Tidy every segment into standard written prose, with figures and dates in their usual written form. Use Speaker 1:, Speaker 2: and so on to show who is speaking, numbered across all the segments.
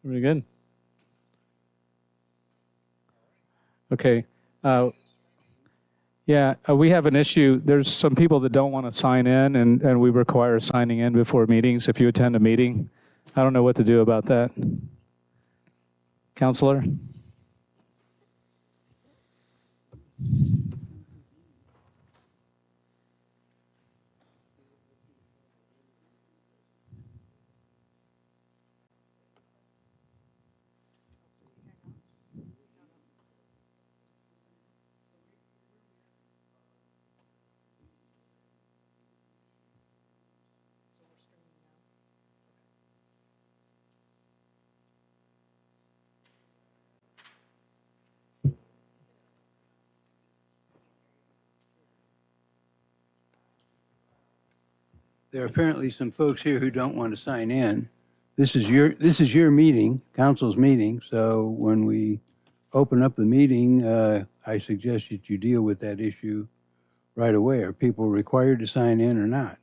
Speaker 1: Very good. Okay. We have an issue. There's some people that don't want to sign in, and we require signing in before meetings if you attend a meeting. I don't know what to do about that. Counselor?
Speaker 2: There are apparently some folks here who don't want to sign in. This is your meeting, council's meeting. So when we open up the meeting, I suggest that you deal with that issue right away. Are people required to sign in or not?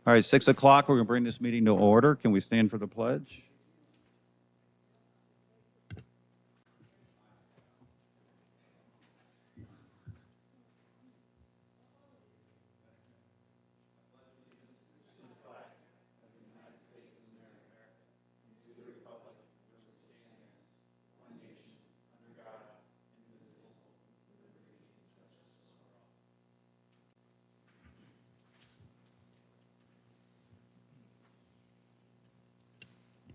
Speaker 3: All right, 6 o'clock, we're going to bring this meeting to order. Can we stand for the pledge?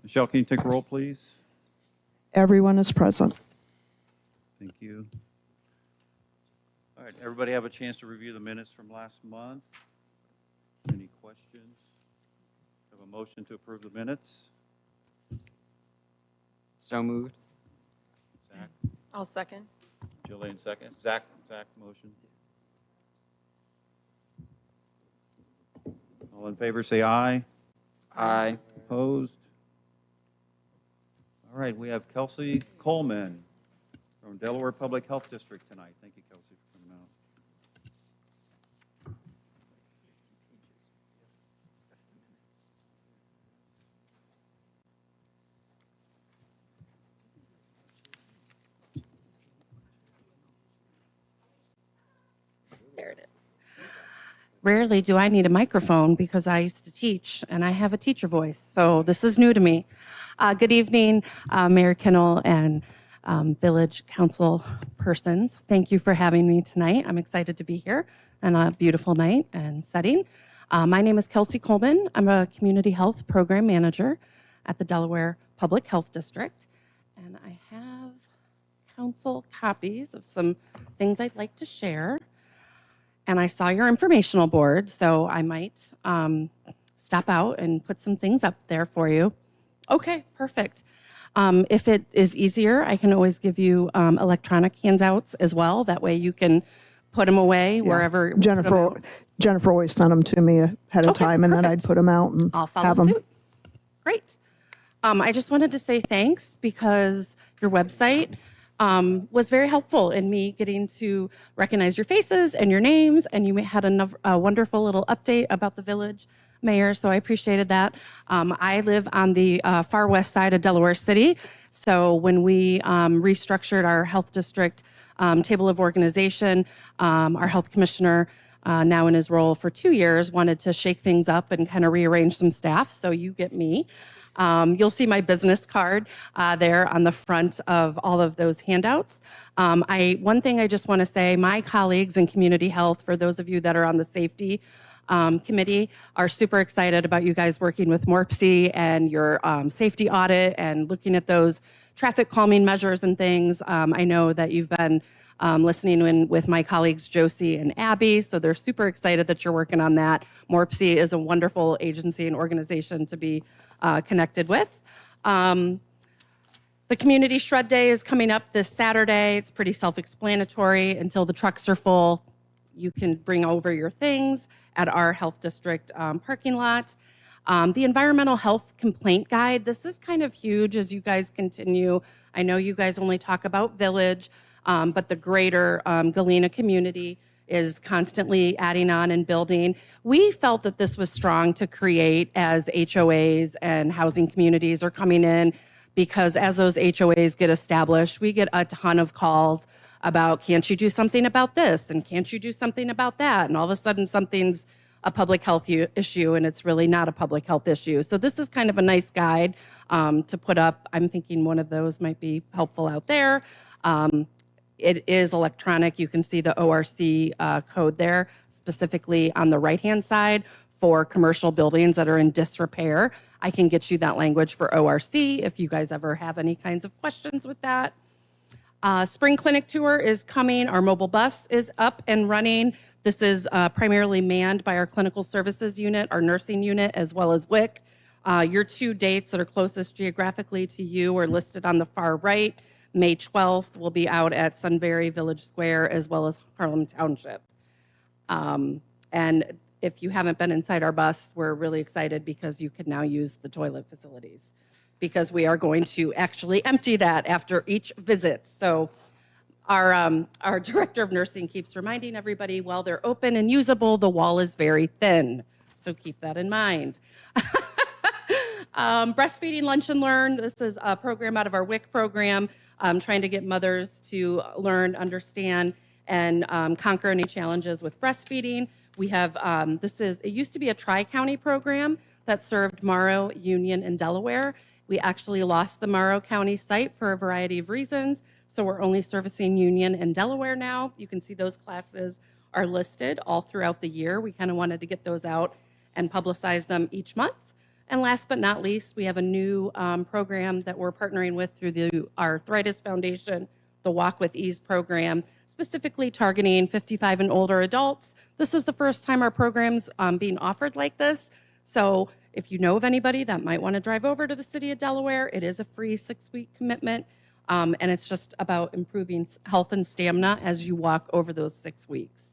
Speaker 3: Michelle, can you take a roll, please?
Speaker 4: Everyone is present.
Speaker 3: Thank you. All right, everybody have a chance to review the minutes from last month? Any questions? Have a motion to approve the minutes?
Speaker 5: So moved.
Speaker 3: Zach?
Speaker 6: I'll second.
Speaker 3: Jillian, second. Zach, motion. All in favor, say aye.
Speaker 5: Aye.
Speaker 3: Opposed? All right, we have Kelsey Coleman from Delaware Public Health District tonight. Thank you, Kelsey, for coming out.
Speaker 6: There it is. Rarely do I need a microphone because I used to teach and I have a teacher voice, so this is new to me. Good evening, Mayor Kinnell and Village Council persons. Thank you for having me tonight. I'm excited to be here on a beautiful night and setting. My name is Kelsey Coleman. I'm a Community Health Program Manager at the Delaware Public Health District, and I have council copies of some things I'd like to share. And I saw your informational board, so I might stop out and put some things up there for you. Okay, perfect. If it is easier, I can always give you electronic handouts as well. That way you can put them away wherever. put 'em
Speaker 4: Jennifer,
Speaker 6: out.
Speaker 4: Jennifer always sent them to me ahead of
Speaker 6: Okay,
Speaker 4: time, and then
Speaker 6: perfect.
Speaker 4: I'd put them out and
Speaker 6: I'll follow
Speaker 4: have them.
Speaker 6: suit. Great. I just wanted to say thanks because your website was very helpful in me getting to recognize your faces and your names, and you had a wonderful little update about the village mayor, so I appreciated that. I live on the far west side of Delaware City, so when we restructured our health district table of organization, our health commissioner, now in his role for 2 years, wanted to shake things up and kind of rearrange some staff, so you get me. You'll see my business card there on the front of all of those handouts. One thing I just want to say, my colleagues in community health, for those of you that are on the safety committee, are super excited about you guys working with MORPC and your safety audit and looking at those traffic calming measures and things. I know that you've been listening in with my colleagues Josie and Abby, so they're super excited that you're working on that. MORPC is a wonderful agency and organization to be connected with. The Community Shred Day is coming up this Saturday. It's pretty self-explanatory. Until the trucks are full, you can bring over your things at our health district parking lot. The environmental health complaint guide, this is kind of huge as you guys continue. I know you guys only talk about village, but the greater Galena community is constantly adding on and building. We felt that this was strong to create as HOAs and housing communities are coming in, because as those HOAs get established, we get a ton of calls about, can't you do something about this? And can't you do something about that? And all of a sudden something's a public health issue, and it's really not a public health issue. So this is kind of a nice guide to put up. I'm thinking one of those might be helpful out there. It is electronic. You can see the ORC code there, specifically on the right-hand side for commercial buildings that are in disrepair. I can get you that language for ORC if you guys ever have any kinds of questions with that. Spring clinic tour is coming. Our mobile bus is up and running. This is primarily manned by our clinical services unit, our nursing unit, as well as WIC. Your 2 dates that are closest geographically to you are listed on the far right. May 12th, we'll be out at Sunbury Village Square as well as Harlem Township. And if you haven't been inside our bus, we're really excited because you can now use the toilet facilities, because we are going to actually empty that after each visit. So our director of nursing keeps reminding everybody, while they're open and usable, the wall is very thin. So keep that in mind. Breastfeeding Lunch and Learn. This is a program out of our WIC program, trying to get mothers to learn, understand, and conquer any challenges with breastfeeding. We have, it used to be a tri-county program that served Morrow, Union, and Delaware. We actually lost the Morrow County site for a variety of reasons, so we're only servicing Union and Delaware now. You can see those classes are listed all throughout the year. We kind of wanted to get those out and publicize them each month. And last but not least, we have a new program that we're partnering with through the Arthritis Foundation, the Walk with Ease program, specifically targeting 55 and older adults. This is the first time our program's being offered like this. So if you know of anybody that might want to drive over to the city of Delaware, it is a free 6-week commitment. And it's just about improving health and stamina as you walk over those 6 weeks.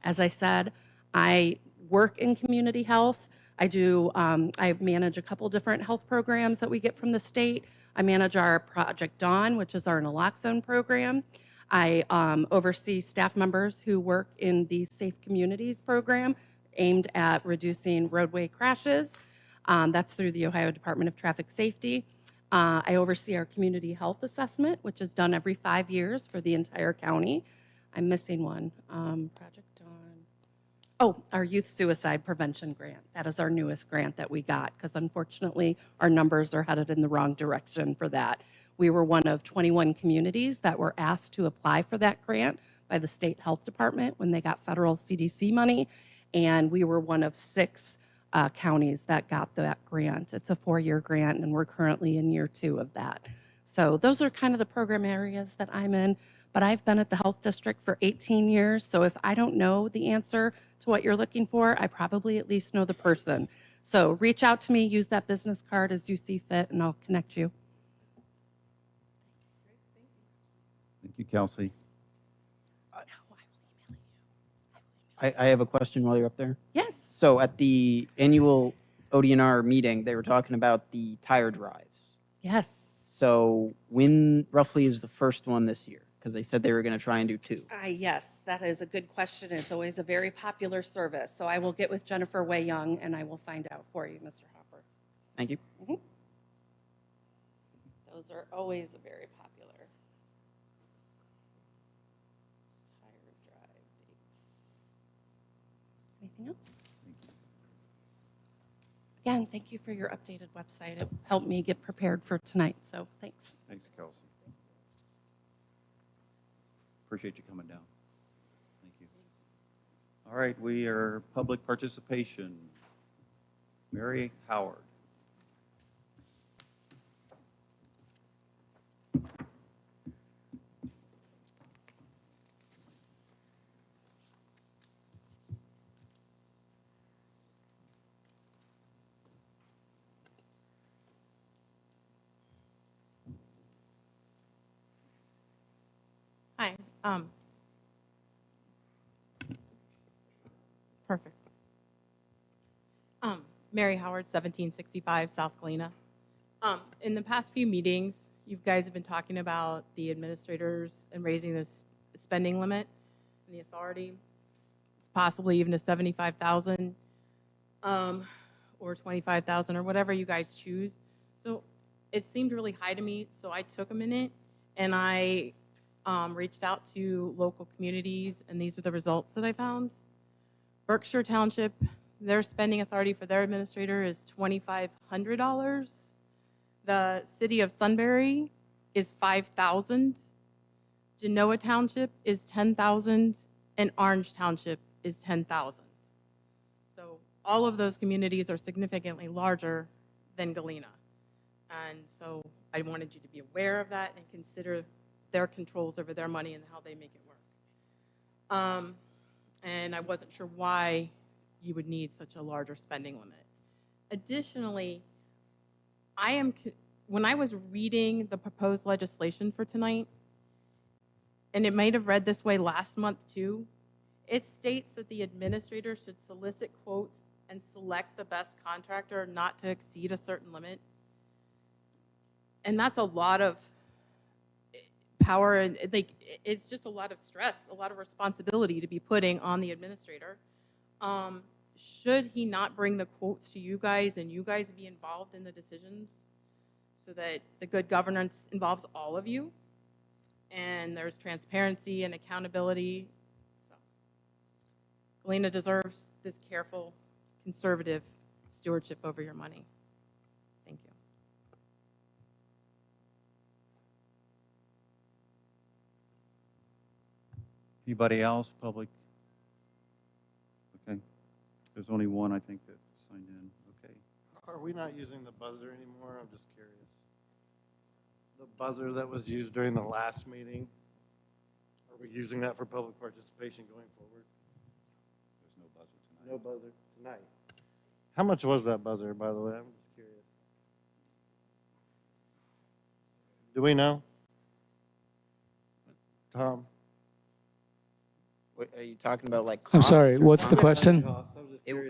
Speaker 6: As I said, I work in community health. I manage a couple different health programs that we get from the state. I manage our Project Dawn, which is our naloxone program. I oversee staff members who work in the Safe Communities program aimed at reducing roadway crashes. That's through the Ohio Department of Traffic Safety. I oversee our community health assessment, which is done every 5 years for the entire county. I'm missing one. Project Dawn. Oh, our youth suicide prevention grant. That is our newest grant that we got, because unfortunately our numbers are headed in the wrong direction for that. We were one of 21 communities that were asked to apply for that grant by the state health department when they got federal CDC money, and we were one of 6 counties that got that grant. It's a 4-year grant, and we're currently in year 2 of that. So those are kind of the program areas that I'm in. But I've been at the health district for 18 years. So if I don't know the answer to what you're looking for, I probably at least know the person. So reach out to me, use that business card as you see fit, and I'll connect you.
Speaker 3: Thank you, Kelsey.
Speaker 5: I have a question while you're up there.
Speaker 6: Yes.
Speaker 5: So at the annual ODNR meeting, they were talking about the tire drives.
Speaker 6: Yes.
Speaker 5: So when roughly is the first one this year? Because they said they were going to try and do 2.
Speaker 6: Yes, that is a good question. It's always a very popular service. So I will get with Jennifer Way Young and I will find out for you, Mr. Hopper.
Speaker 5: Thank you.
Speaker 6: Those are always very popular. Tire drive dates. Anything else? Again, thank you for your updated website. It helped me get prepared for tonight, so thanks.
Speaker 3: Thanks, Kelsey. Appreciate you coming down. Thank you. All right, we are public participation. Mary Howard.
Speaker 7: Hi. Perfect. Mary Howard, 1765 South Galena. In the past few meetings, you guys have been talking about the administrators and raising this spending limit and the authority. It's possibly even to 75,000 or 25,000 or whatever you guys choose. So it seemed really high to me, so I took a minute and I reached out to local communities, and these are the results that I found. Berkshire Township, their spending authority for their administrator is $2,500. The city of Sunbury is $5,000. Genoa Township is $10,000, and Orange Township is $10,000. So all of those communities are significantly larger than Galena. And so I wanted you to be aware of that and consider their controls over their money and how they make it work. And I wasn't sure why you would need such a larger spending limit. Additionally, when I was reading the proposed legislation for tonight, and it might have read this way last month too, it states that the administrator should solicit quotes and select the best contractor not to exceed a certain limit. And that's a lot of power, and it's just a lot of stress, a lot of responsibility to be putting on the administrator. Should he not bring the quotes to you guys and you guys be involved in the decisions so that the good governance involves all of you and there's transparency and accountability? So Galena deserves this careful, conservative stewardship over your money. Thank you.
Speaker 3: Anybody else, public? Okay. There's only one, I think, that signed in. Okay.
Speaker 8: Are we not using the buzzer anymore? I'm just curious. The buzzer that was used during the last meeting, are we using that for public participation going forward?
Speaker 3: There's no buzzer tonight.
Speaker 8: No buzzer tonight. How much was that buzzer, by the way? I'm just curious. Do we know? Tom?
Speaker 5: What, are you talking about like
Speaker 1: I'm
Speaker 5: cost
Speaker 1: sorry,
Speaker 5: or
Speaker 1: what's the
Speaker 5: what?
Speaker 1: question?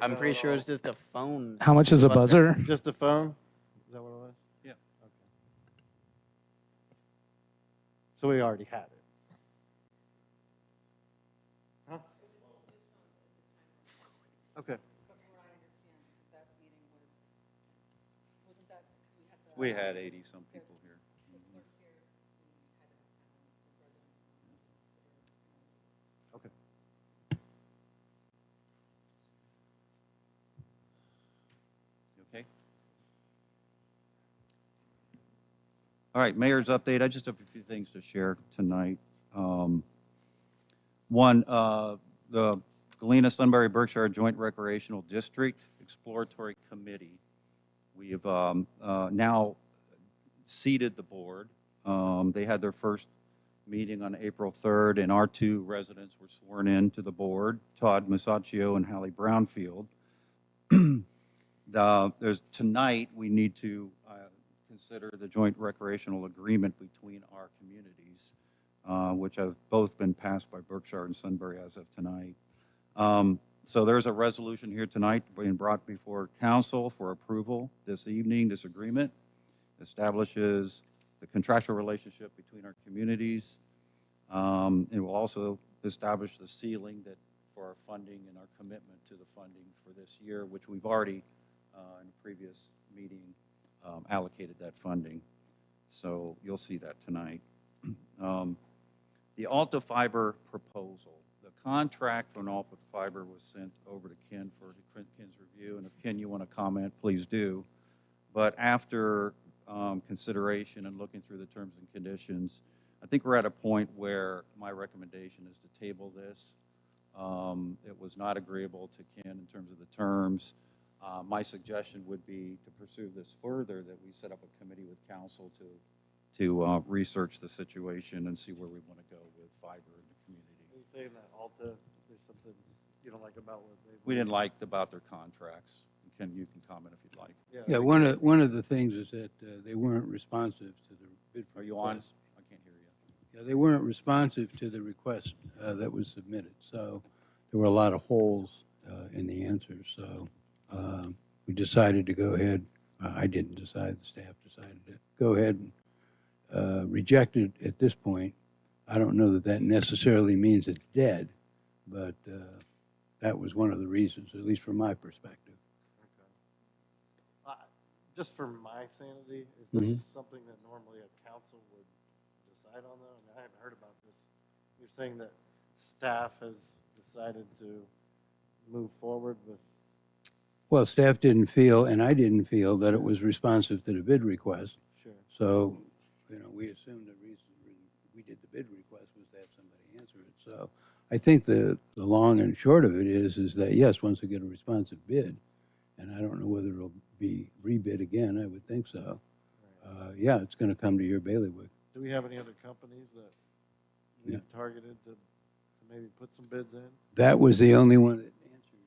Speaker 5: I'm pretty sure it's just a phone.
Speaker 1: How much is a buzzer?
Speaker 8: Just a phone? Is that what it was?
Speaker 3: Yeah.
Speaker 8: Okay. So we already had it. Huh? Okay.
Speaker 3: We had 80-some people here.
Speaker 8: Okay.
Speaker 3: You okay? All right, mayor's update. I just have a few things to share tonight. One, the Galena Sunbury Berkshire Joint Recreational District Exploratory Committee. We have now seated the board. They had their first meeting on April 3rd, and our two residents were sworn in to the board, Todd Masaccio and Hallie Brownfield. Tonight, we need to consider the joint recreational agreement between our communities, which have both been passed by Berkshire and Sunbury as of tonight. So there's a resolution here tonight being brought before council for approval this evening. This agreement establishes the contractual relationship between our communities. It will also establish the ceiling that for our funding and our commitment to the funding for this year, which we've already, in a previous meeting, allocated that funding. So you'll see that tonight. The Alta Fiber proposal. The contract for an Alta Fiber was sent over to Ken for Ken's review, and if Ken, you want to comment, please do. But after consideration and looking through the terms and conditions, I think we're at a point where my recommendation is to table this. It was not agreeable to Ken in terms of the terms. My suggestion would be to pursue this further, that we set up a committee with council to research the situation and see where we want to go with fiber in the community.
Speaker 8: Are you saying that Alta, there's something you don't like about what they?
Speaker 3: We didn't like about their contracts. Ken, you can comment if you'd like.
Speaker 2: Yeah, one of the things is that they weren't responsive to the bid.
Speaker 3: Are you on?
Speaker 2: request.
Speaker 3: I can't hear you.
Speaker 2: Yeah, they weren't responsive to the request that was submitted. So there were a lot of holes in the answers. So we decided to go ahead. I didn't decide, the staff decided to go ahead and reject it at this point. I don't know that that necessarily means it's dead, but that was one of the reasons, at least from my perspective.
Speaker 8: Just for my sanity, is this something that normally a council would decide on though? I mean, I haven't heard about this. You're saying that staff has decided to move forward with?
Speaker 2: Well, staff didn't feel, and I didn't feel, that it was responsive to the bid request.
Speaker 8: Sure.
Speaker 2: So, we assumed the reason we did the bid request was to have somebody answer it. So I think the long and short of it is that, yes, once we get a responsive bid, and I don't know whether it'll be rebid again, I would think so. Yeah, it's going to come to your bailiwick.
Speaker 8: Do we have any other companies that we've targeted to maybe put some bids in?
Speaker 2: That was the only one that answered.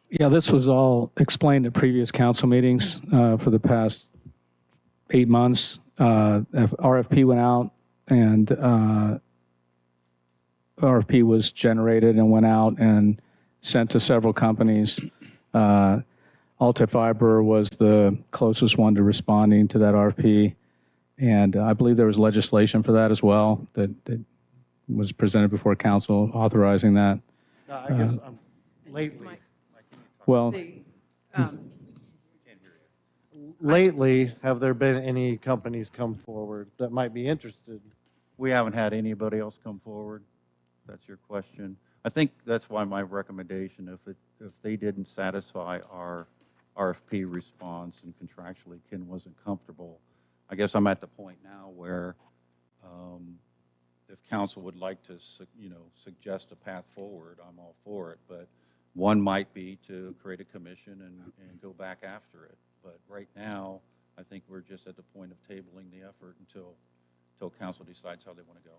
Speaker 1: Yeah, this was all explained at previous council meetings for the past 8 months. RFP went out, and RFP was generated and went out and sent to several companies. Alta Fiber was the closest one to responding to that RFP, and I believe there was legislation for that as well that was presented before council authorizing that.
Speaker 8: I guess lately,
Speaker 1: Well,
Speaker 8: lately, have there been any companies come forward that might be interested?
Speaker 3: We haven't had anybody else come forward. That's your question. I think that's why my recommendation, if they didn't satisfy our RFP response and contractually Ken wasn't comfortable, I guess I'm at the point now where if council would like to, suggest a path forward, I'm all for it. But one might be to create a commission and go back after it. But right now, I think we're just at the point of tabling the effort until council decides how they want to go.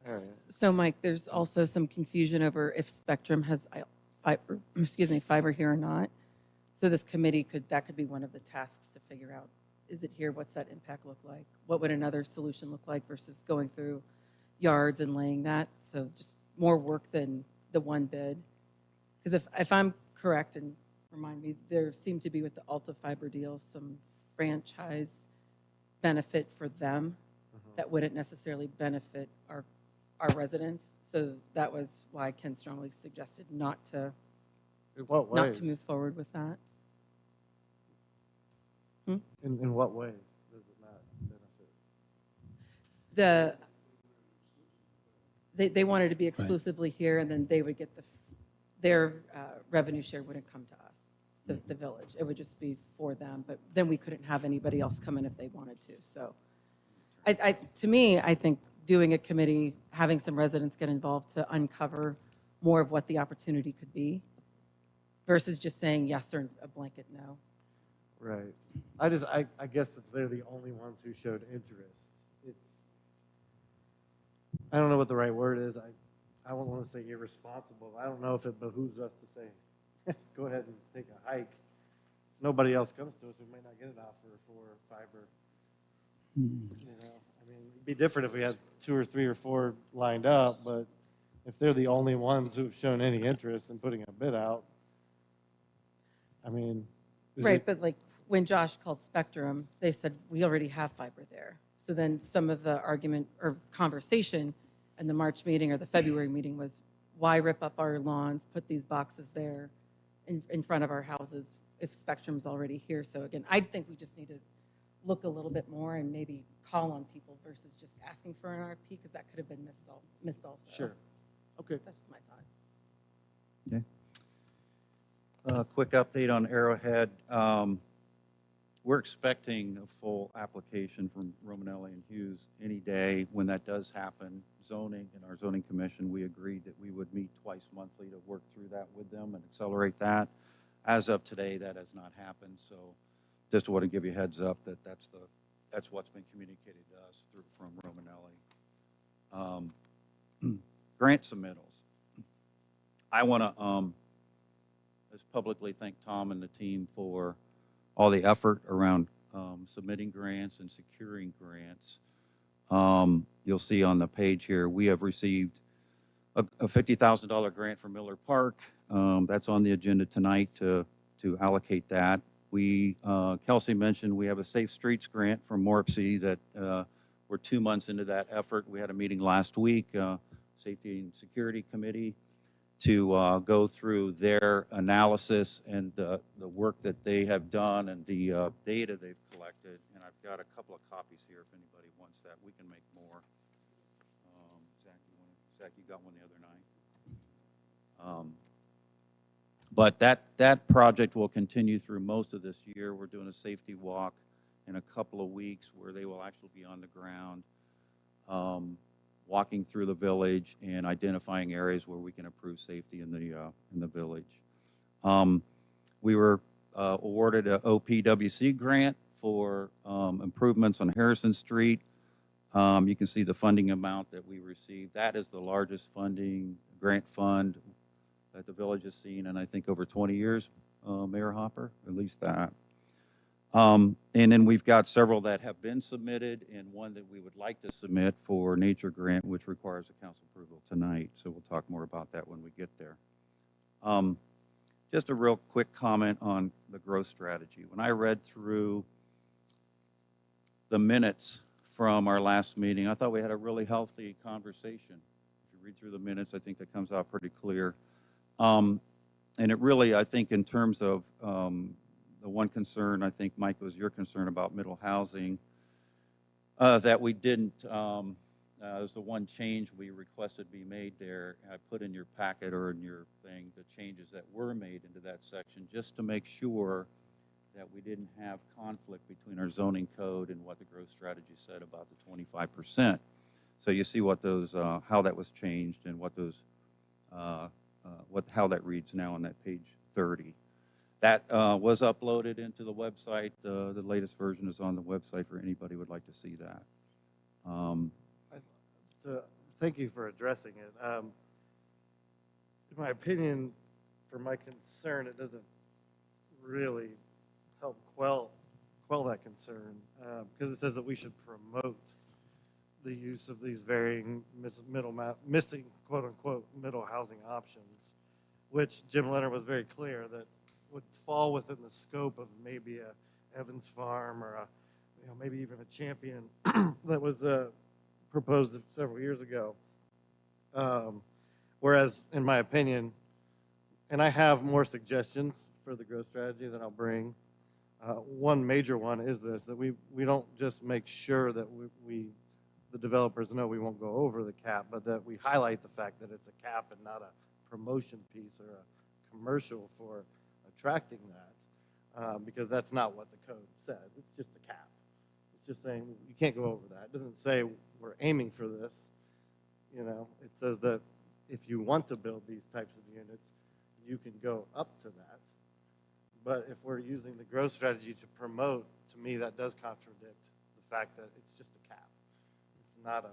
Speaker 8: All right.
Speaker 9: So, Mike, there's also some confusion over if Spectrum has fiber here or not. So this committee that could be one of the tasks to figure out, is it here? What's that impact look like? What would another solution look like versus going through yards and laying that? So just more work than the one bid. Because if I'm correct, and remind me, there seemed to be with the Alta Fiber deal some franchise benefit for them that wouldn't necessarily benefit our residents. So that was why Ken strongly suggested not to
Speaker 8: In what way?
Speaker 9: not to move forward with that.
Speaker 8: In what way does it not benefit?
Speaker 9: They wanted to be exclusively here, and then they would get their revenue share wouldn't come to us, the village. It would just be for them, but then we couldn't have anybody else come in if they wanted to. So to me, I think doing a committee, having some residents get involved to uncover more of what the opportunity could be versus just saying yes or a blanket no.
Speaker 8: Right. I guess that they're the only ones who showed interest. I don't know what the right word is. I don't want to say irresponsible. I don't know if it behooves us to say, go ahead and take a hike. Nobody else comes to us, we might not get an offer for fiber. You know, I mean, it'd be different if we had 2 or 3 or 4 lined up, but if they're the only ones who've shown any interest in putting a bid out, I mean, is
Speaker 9: Right,
Speaker 8: it-
Speaker 9: but like when Josh called Spectrum, they said, we already have fiber there. So then some of the argument or conversation in the March meeting or the February meeting was, why rip up our lawns, put these boxes there in front of our houses if Spectrum's already here? So again, I think we just need to look a little bit more and maybe call on people versus just asking for an RFP, because that could have been missed also.
Speaker 8: Sure. Okay.
Speaker 9: That's just my thought.
Speaker 3: Okay. Quick update on Arrowhead. We're expecting a full application from Romanelli and Hughes any day. When that does happen, zoning and our zoning commission, we agreed that we would meet twice monthly to work through that with them and accelerate that. As of today, that has not happened. So just want to give you a heads up that that's what's been communicated to us from Romanelli. Grant submittals. I want to just publicly thank Tom and the team for all the effort around submitting grants and securing grants. You'll see on the page here, we have received a $50,000 grant from Miller Park. That's on the agenda tonight to allocate that. Kelsey mentioned we have a Safe Streets grant from Morpsey that we're 2 months into that effort. We had a meeting last week, Safety and Security Committee, to go through their analysis and the work that they have done and the data they've collected. And I've got a couple of copies here if anybody wants that. We can make more. Zach, you got one the other night. But that project will continue through most of this year. We're doing a safety walk in a couple of weeks where they will actually be on the ground, walking through the village and identifying areas where we can improve safety in the village. We were awarded a OPWC grant for improvements on Harrison Street. You can see the funding amount that we received. That is the largest funding grant fund that the village has seen in, I think, over 20 years, Mayor Hopper, at least that. And then we've got several that have been submitted and one that we would like to submit for nature grant, which requires a council approval tonight. So we'll talk more about that when we get there. Just a real quick comment on the growth strategy. When I read through the minutes from our last meeting, I thought we had a really healthy conversation. If you read through the minutes, I think that comes out pretty clear. And it really, I think, in terms of the one concern, I think, Mike, was your concern about middle housing, that we didn't, was the one change we requested be made there. I put in your packet or in your thing the changes that were made into that section just to make sure that we didn't have conflict between our zoning code and what the growth strategy said about the 25%. So you see what those, how that was changed and what those, how that reads now on that page 30. That was uploaded into the website. The latest version is on the website for anybody who would like to see that.
Speaker 8: Thank you for addressing it. In my opinion, for my concern, it doesn't really help quell that concern because it says that we should promote the use of these varying missing quote unquote middle housing options, which Jim Leonard was very clear that would fall within the scope of maybe a Evans Farm or a, maybe even a Champion that was proposed several years ago. Whereas, in my opinion, and I have more suggestions for the growth strategy that I'll bring. One major one is this, that we don't just make sure that the developers know we won't go over the cap, but that we highlight the fact that it's a cap and not a promotion piece or a commercial for attracting that, because that's not what the code says. It's just a cap. It's just saying you can't go over that. It doesn't say we're aiming for this. It says that if you want to build these types of units, you can go up to that. But if we're using the growth strategy to promote, to me, that does contradict the fact that it's just a cap. It's not a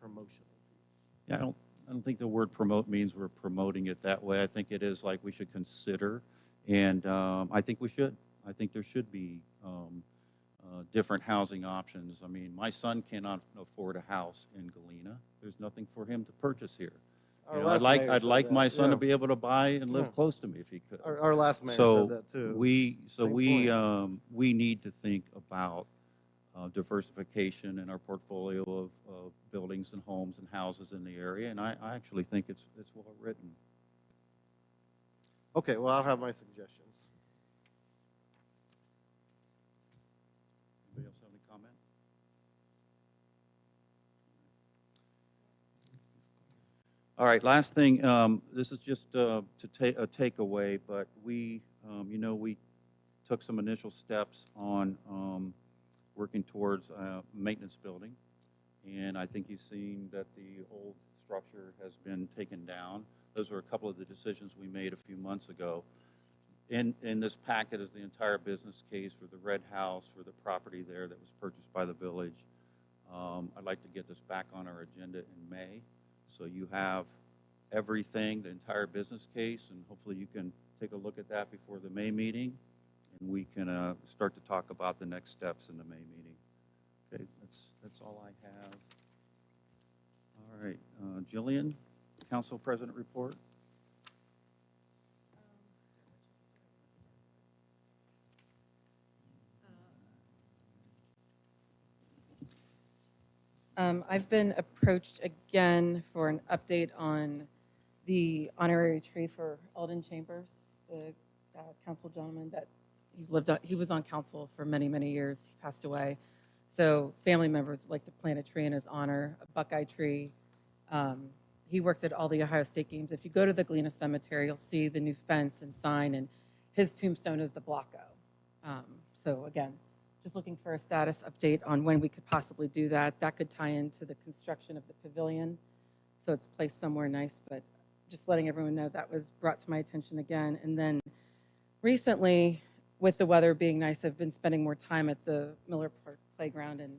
Speaker 8: promotional piece.
Speaker 3: Yeah, I don't think the word promote means we're promoting it that way. I think it is like we should consider, and I think we should. I think there should be different housing options. I mean, my son cannot afford a house in Galena. There's nothing for him to purchase here.
Speaker 8: Our
Speaker 3: You know,
Speaker 8: last mayor
Speaker 3: I'd
Speaker 8: said
Speaker 3: like
Speaker 8: that,
Speaker 3: my son
Speaker 8: yeah.
Speaker 3: to be able to buy and live
Speaker 8: Yeah.
Speaker 3: close to me if he could.
Speaker 8: Our last mayor
Speaker 3: So
Speaker 8: said that too.
Speaker 3: we need to think about diversification in our portfolio of buildings and homes and houses in the area, and I actually think it's well written.
Speaker 8: Okay, well, I'll have my suggestions.
Speaker 3: Anybody else have any comment? All right, last thing, this is just to take a takeaway, but we, we took some initial steps on working towards a maintenance building. And I think you've seen that the old structure has been taken down. Those are a couple of the decisions we made a few months ago. In this packet is the entire business case for the red house, for the property there that was purchased by the village. I'd like to get this back on our agenda in May. So you have everything, the entire business case, and hopefully you can take a look at that before the May meeting. And we can start to talk about the next steps in the May meeting. Okay, that's all I have. All right, Jillian, Council President report.
Speaker 9: I've been approached again for an update on the honorary tree for Alden Chambers, the council gentleman that he was on council for many, many years. He passed away. So family members would like to plant a tree in his honor, a Buckeye tree. He worked at all the Ohio State games. If you go to the Galena Cemetery, you'll see the new fence and sign, and his tombstone is the Block O. So again, just looking for a status update on when we could possibly do that. That could tie into the construction of the pavilion, so it's placed somewhere nice, but just letting everyone know that was brought to my attention again. And then recently, with the weather being nice, I've been spending more time at the Miller Park Playground and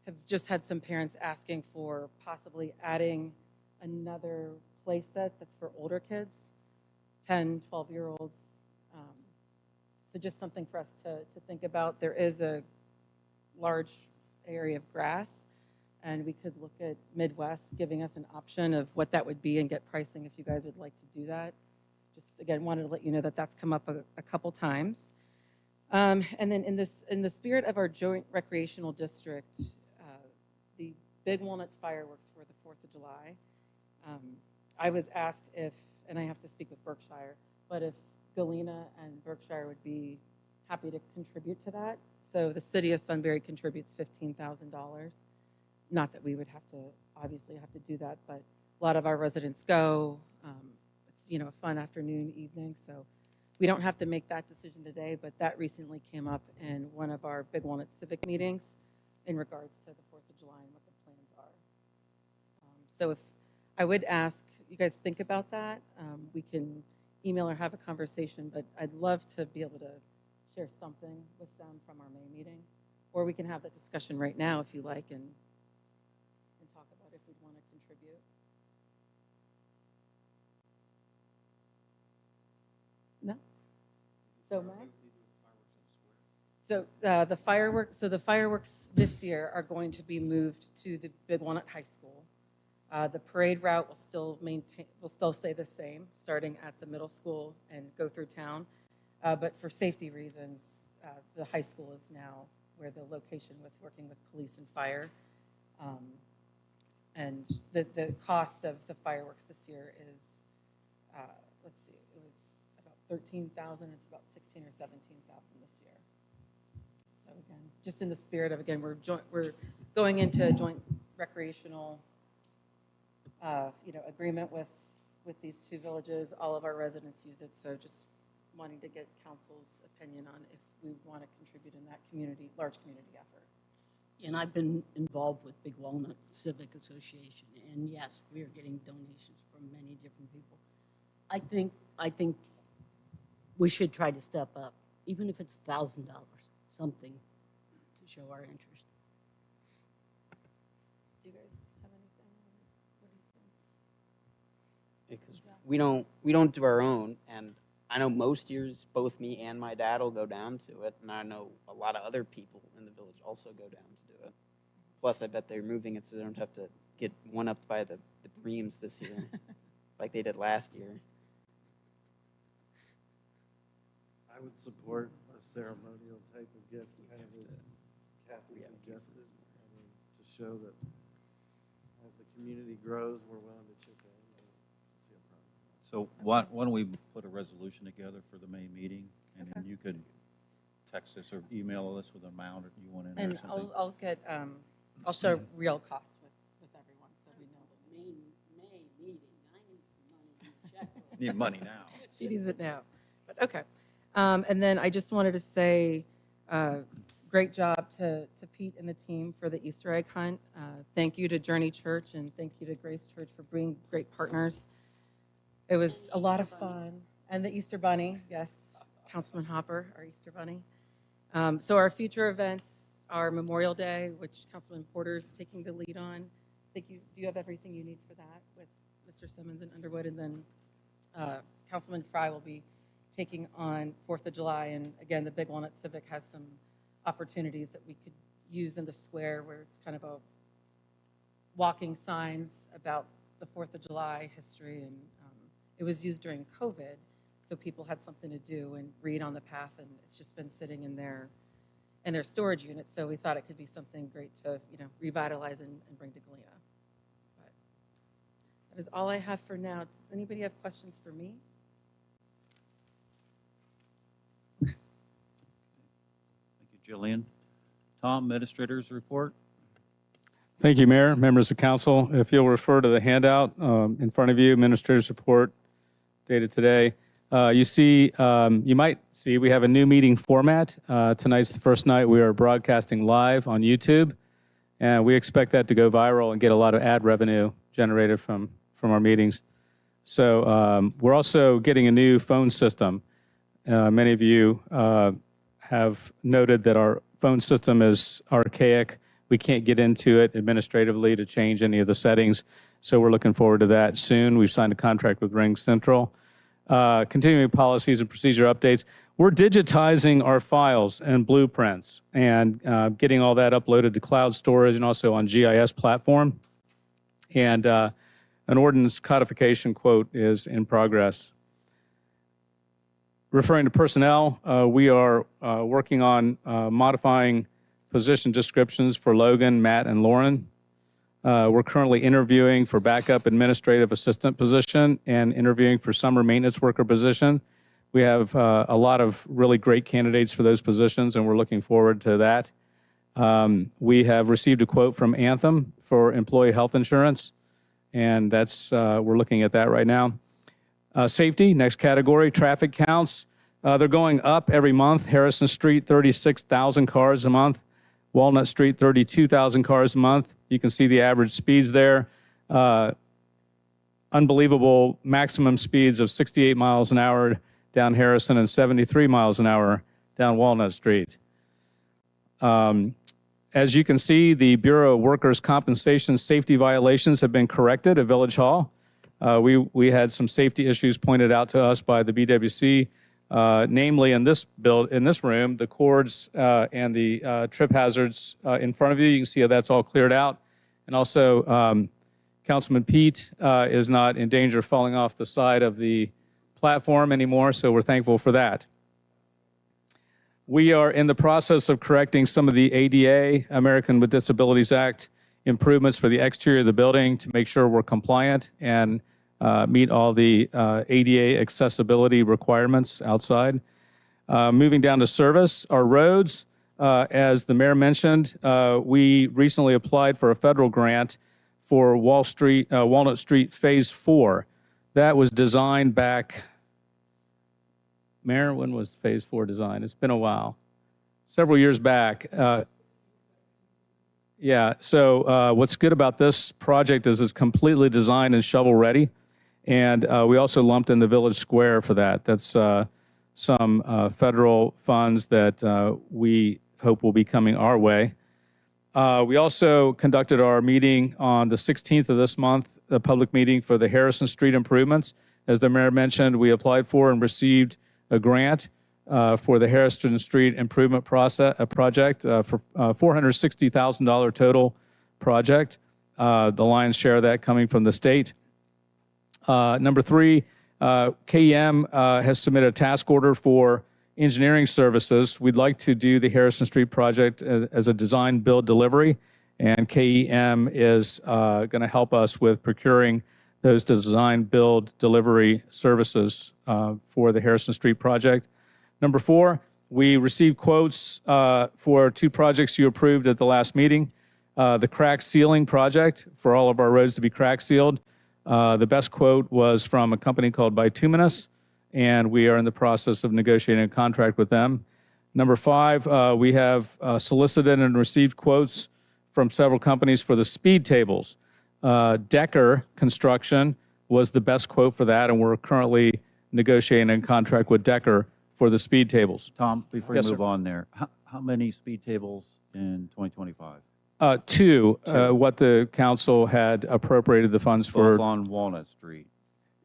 Speaker 9: have just had some parents asking for possibly adding another play set that's for older kids, 10, 12-year-olds. So just something for us to think about. There is a large area of grass, and we could look at Midwest giving us an option of what that would be and get pricing if you guys would like to do that. Just, again, wanted to let you know that that's come up a couple times. And then in the spirit of our joint recreational district, the Big Walnut fireworks for the 4th of July, I was asked if, and I have to speak with Berkshire, but if Galena and Berkshire would be happy to contribute to that. So the city of Sunbury contributes $15,000. Not that we would obviously have to do that, but a lot of our residents go. It's, a fun afternoon, evening. So we don't have to make that decision today, but that recently came up in one of our Big Walnut civic meetings in regards to the 4th of July and what the plans are. So if I would ask you guys think about that, we can email or have a conversation, but I'd love to be able to share something with them from our May meeting, or we can have that discussion right now if you like and talk about if we'd want to contribute. No? So, Matt? So the fireworks this year are going to be moved to the Big Walnut High School. The parade route will still stay the same, starting at the middle school and go through town. But for safety reasons, the high school is now where the location with working with police and fire. And the cost of the fireworks this year is, let's see, it was about $13,000. It's about $16,000 or $17,000 this year. So again, just in the spirit of, again, we're going into a joint recreational agreement with these two villages. All of our residents use it, so just wanting to get council's opinion on if we want to contribute in that large community effort.
Speaker 10: And I've been involved with Big Walnut Civic Association, and yes, we are getting donations from many different people. I think we should try to step up, even if it's $1,000, something to show our interest.
Speaker 9: Do you guys have anything? What do you think?
Speaker 5: because we don't do our own, and I know most years both me and my dad will go down to it, and I know a lot of other people in the village also go down to do it. Plus, I bet they're moving it so they don't have to get one-upped by the Breams this year, like they did last year.
Speaker 8: I would support a ceremonial type of gift, kind of as Kathy suggested. I mean, to show that as the community grows, we're willing to chip in. I don't see a problem.
Speaker 3: So why don't we put a resolution together for the May meeting, and then you could text us or email us with an amount if you want in or
Speaker 9: And
Speaker 3: something.
Speaker 9: I'll get, I'll show real costs with everyone, so we know.
Speaker 10: May meeting, I need some money in the checkbook.
Speaker 3: Need money now.
Speaker 9: She needs it now, but okay. And then I just wanted to say, great job to Pete and the team for the Easter egg hunt. Thank you to Journey Church and thank you to Grace Church for being great partners. It was a lot of fun. And the Easter Bunny, yes, Councilman Hopper, our Easter Bunny. So our future events are Memorial Day, which Councilman Porter's taking the lead on. Do you have everything you need for that with Mr. Simmons and Underwood? And then Councilman Fry will be taking on 4th of July. And again, the Big Walnut Civic has some opportunities that we could use in the square where it's kind of a walking signs about the 4th of July history. And it was used during COVID, so people had something to do and read on the path, and it's just been sitting in their storage unit. So we thought it could be something great to, revitalize and bring to Galena. But that is all I have for now. Does anybody have questions for me?
Speaker 3: Thank you, Jillian. Tom, Administrator's report.
Speaker 1: Thank you, Mayor, members of council. If you'll refer to the handout in front of you, Administrator's report dated today. You might see we have a new meeting format. Tonight's the first night we are broadcasting live on YouTube, and we expect that to go viral and get a lot of ad revenue generated from our meetings. So we're also getting a new phone system. Many of you have noted that our phone system is archaic. We can't get into it administratively to change any of the settings, so we're looking forward to that soon. We've signed a contract with Ring Central. Continuing policies and procedure updates. We're digitizing our files and blueprints and getting all that uploaded to cloud storage and also on GIS platform. And an ordinance codification quote is in progress. Referring to personnel, we are working on modifying position descriptions for Logan, Matt, and Lauren. We're currently interviewing for backup administrative assistant position and interviewing for summer maintenance worker position. We have a lot of really great candidates for those positions, and we're looking forward to that. We have received a quote from Anthem for employee health insurance, and that's we're looking at that right now. Safety, next category, traffic counts. They're going up every month. Harrison Street, 36,000 cars a month. Walnut Street, 32,000 cars a month. You can see the average speeds there. Unbelievable maximum speeds of 68 miles an hour down Harrison and 73 miles an hour down Walnut Street. As you can see, the Bureau of Workers' Compensation safety violations have been corrected at Village Hall. We had some safety issues pointed out to us by the BWC. Namely in this room, the cords and the trip hazards in front of you. You can see how that's all cleared out. And also, Councilman Pete is not in danger of falling off the side of the platform anymore, so we're thankful for that. We are in the process of correcting some of the ADA, American with Disabilities Act, improvements for the exterior of the building to make sure we're compliant and meet all the ADA accessibility requirements outside. Moving down to service, our roads, as the mayor mentioned, we recently applied for a federal grant for Walnut Street Phase 4. That was designed back, Mayor, when was Phase 4 designed? It's been a while, several years back. Yeah, so what's good about this project is it's completely designed and shovel ready. And we also lumped in the Village Square for that. That's some federal funds that we hope will be coming our way. We also conducted our meeting on the 16th of this month a public meeting for the Harrison Street improvements. As the mayor mentioned, we applied for and received a grant for the Harrison Street improvement project for $460,000 total project. The lion's share of that coming from the state. Number three, KEM has submitted a task order for engineering services. We'd like to do the Harrison Street project as a design, build, delivery, and KEM is going to help us with procuring those design, build, delivery services for the Harrison Street project. Number four, we received quotes for two projects you approved at the last meeting. The crack sealing project for all of our roads to be crack sealed. The best quote was from a company called Bituminous, and we are in the process of negotiating a contract with them. Number five, we have solicited and received quotes from several companies for the speed tables. Decker Construction was the best quote for that, and we're currently negotiating a contract with Decker for the speed tables.
Speaker 3: Tom, before you
Speaker 1: Yes,
Speaker 3: move
Speaker 1: sir.
Speaker 3: on there, how many speed tables in 2025?
Speaker 1: Two, what the council had appropriated the funds
Speaker 3: Both
Speaker 1: for.
Speaker 3: on Walnut Street.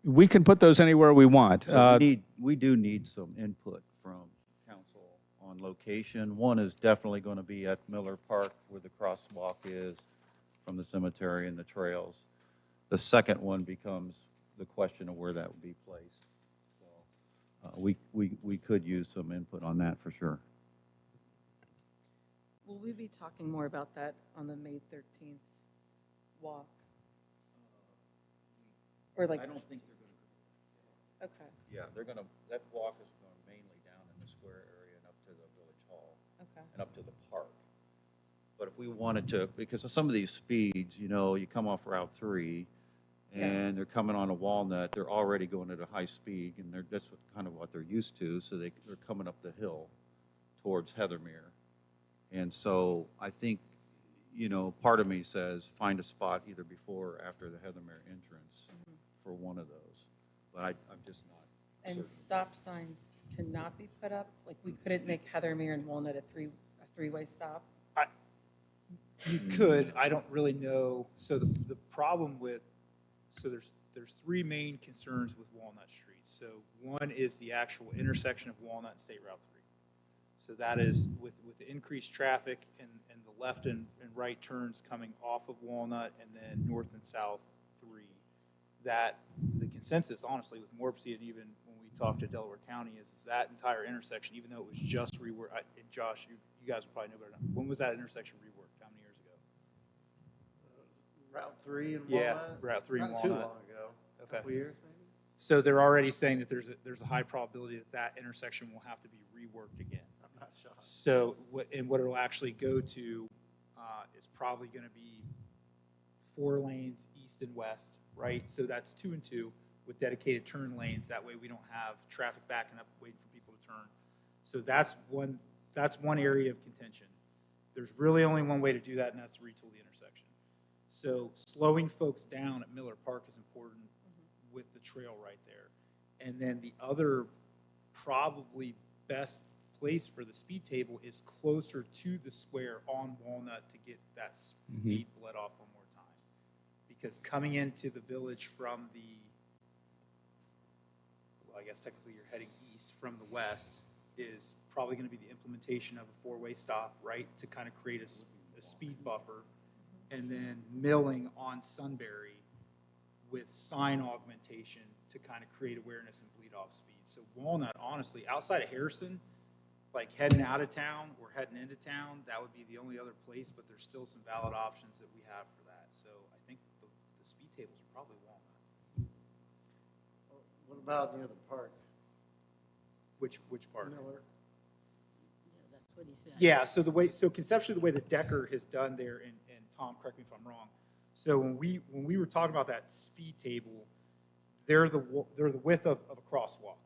Speaker 1: We can put those anywhere we want.
Speaker 3: So we do need some input from council on location. One is definitely going to be at Miller Park where the crosswalk is from the cemetery and the trails. The second one becomes the question of where that would be placed. So we could use some input on that for sure.
Speaker 9: Will we be talking more about that on the May 13th walk? Or like,
Speaker 3: I don't think they're going to.
Speaker 9: okay,
Speaker 3: Yeah, that walk is going mainly down in the square area and up to the village hall
Speaker 9: okay.
Speaker 3: and up to the park. But if we wanted to, because of some of these speeds, you come off Route 3 and they're coming on a Walnut, they're already going at a high speed and that's kind of what they're used to. So they're coming up the hill towards Heathermere. And so I think, part of me says find a spot either before or after the Heathermere entrance for one of those. But I'm just not
Speaker 9: And
Speaker 3: certain.
Speaker 9: stop signs cannot be put up? Like, we couldn't make Heathermere and Walnut a three-way stop?
Speaker 11: You could, I don't really know. So the problem with, there's three main concerns with Walnut Street. So one is the actual intersection of Walnut and State Route 3. So that is with the increased traffic and the left and right turns coming off of Walnut and then north and south 3, that the consensus, honestly, with Morpsey and even when we talked to Delaware County is that entire intersection, even though it was just reworked, and Josh, you guys will probably know better. When was that intersection reworked? How many years ago?
Speaker 8: Route 3 and
Speaker 11: Yeah,
Speaker 8: Walnut?
Speaker 11: Route 3 and
Speaker 8: Not too
Speaker 11: Walnut.
Speaker 8: long ago.
Speaker 11: Okay.
Speaker 8: Couple years, maybe?
Speaker 11: So they're already saying that there's a high probability that intersection will have to be reworked again.
Speaker 8: I'm not shocked.
Speaker 11: So what it'll actually go to is probably going to be 4 lanes east and west, right? So that's 2 and 2 with dedicated turn lanes. That way we don't have traffic backing up waiting for people to turn. So that's one area of contention. There's really only one way to do that, and that's to retool the intersection. So slowing folks down at Miller Park is important with the trail right there. And then the other probably best place for the speed table is closer to the square on Walnut to get that speed bled off one more time. Because coming into the village from I guess technically you're heading east from the west, is probably going to be the implementation of a 4-way stop, right, to kind of create a speed buffer, and then milling on Sunbury with sign augmentation to kind of create awareness and bleed off speed. So Walnut, honestly, outside of Harrison, like heading out of town or heading into town, that would be the only other place, but there's still some valid options that we have for that. So I think the speed tables are probably Walnut.
Speaker 8: What about near the park?
Speaker 11: Which part?
Speaker 8: Miller?
Speaker 10: Yeah, that's what he said.
Speaker 11: Yeah, so conceptually the way that Decker has done there, and Tom, correct me if I'm wrong. So when we were talking about that speed table, they're the width of a crosswalk,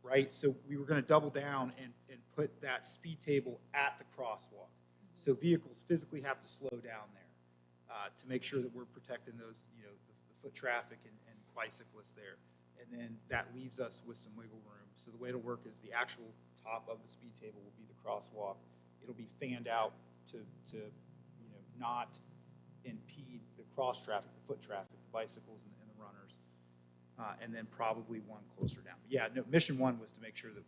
Speaker 11: right? So we were going to double down and put that speed table at the crosswalk. So vehicles physically have to slow down there to make sure that we're protecting those, the foot traffic and bicyclists there. And then that leaves us with some wiggle room. So the way it'll work is the actual top of the speed table will be the crosswalk. It'll be fanned out to not impede the cross traffic, the foot traffic bicycles and the runners, and then probably one closer down. But yeah, no, mission one was to make sure that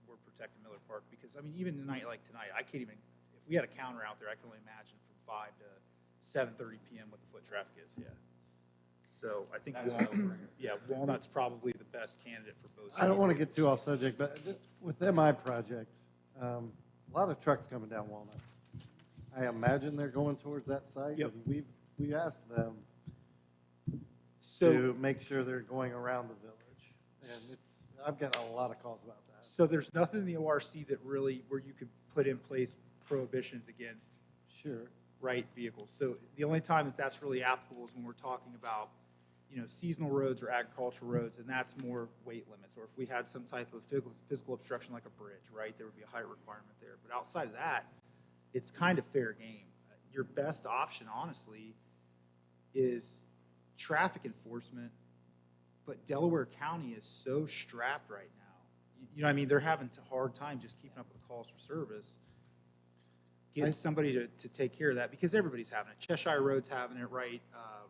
Speaker 11: we're protecting Miller Park, because, I mean, even tonight, like tonight, I can't even, if we had a counter out there, I can only imagine from 5 to 7:30 PM what the foot traffic is, yeah. So I think, Walnut's probably the best candidate for both.
Speaker 8: I don't want to get too off subject, but with MI project, a lot of trucks coming down Walnut. I imagine they're going towards that site.
Speaker 11: Yep.
Speaker 8: And we asked them
Speaker 11: So,
Speaker 8: to make sure they're going around the village. And I've gotten a lot of calls about that.
Speaker 11: so there's nothing in the ORC that really, where you could put in place prohibitions against
Speaker 8: Sure.
Speaker 11: right vehicles. So the only time that that's really applicable is when we're talking about, you know, seasonal roads or agricultural roads, and that's more weight limits. Or if we had some type of physical obstruction like a bridge, right, there would be a height requirement there. But outside of that, it's kind of fair game. Your best option, honestly, is traffic enforcement, but Delaware County is so strapped right now. You know what I mean? They're having a hard time just keeping up with the calls for service. Get somebody to take care of that, because everybody's having it. Cheshire Road's having it, right?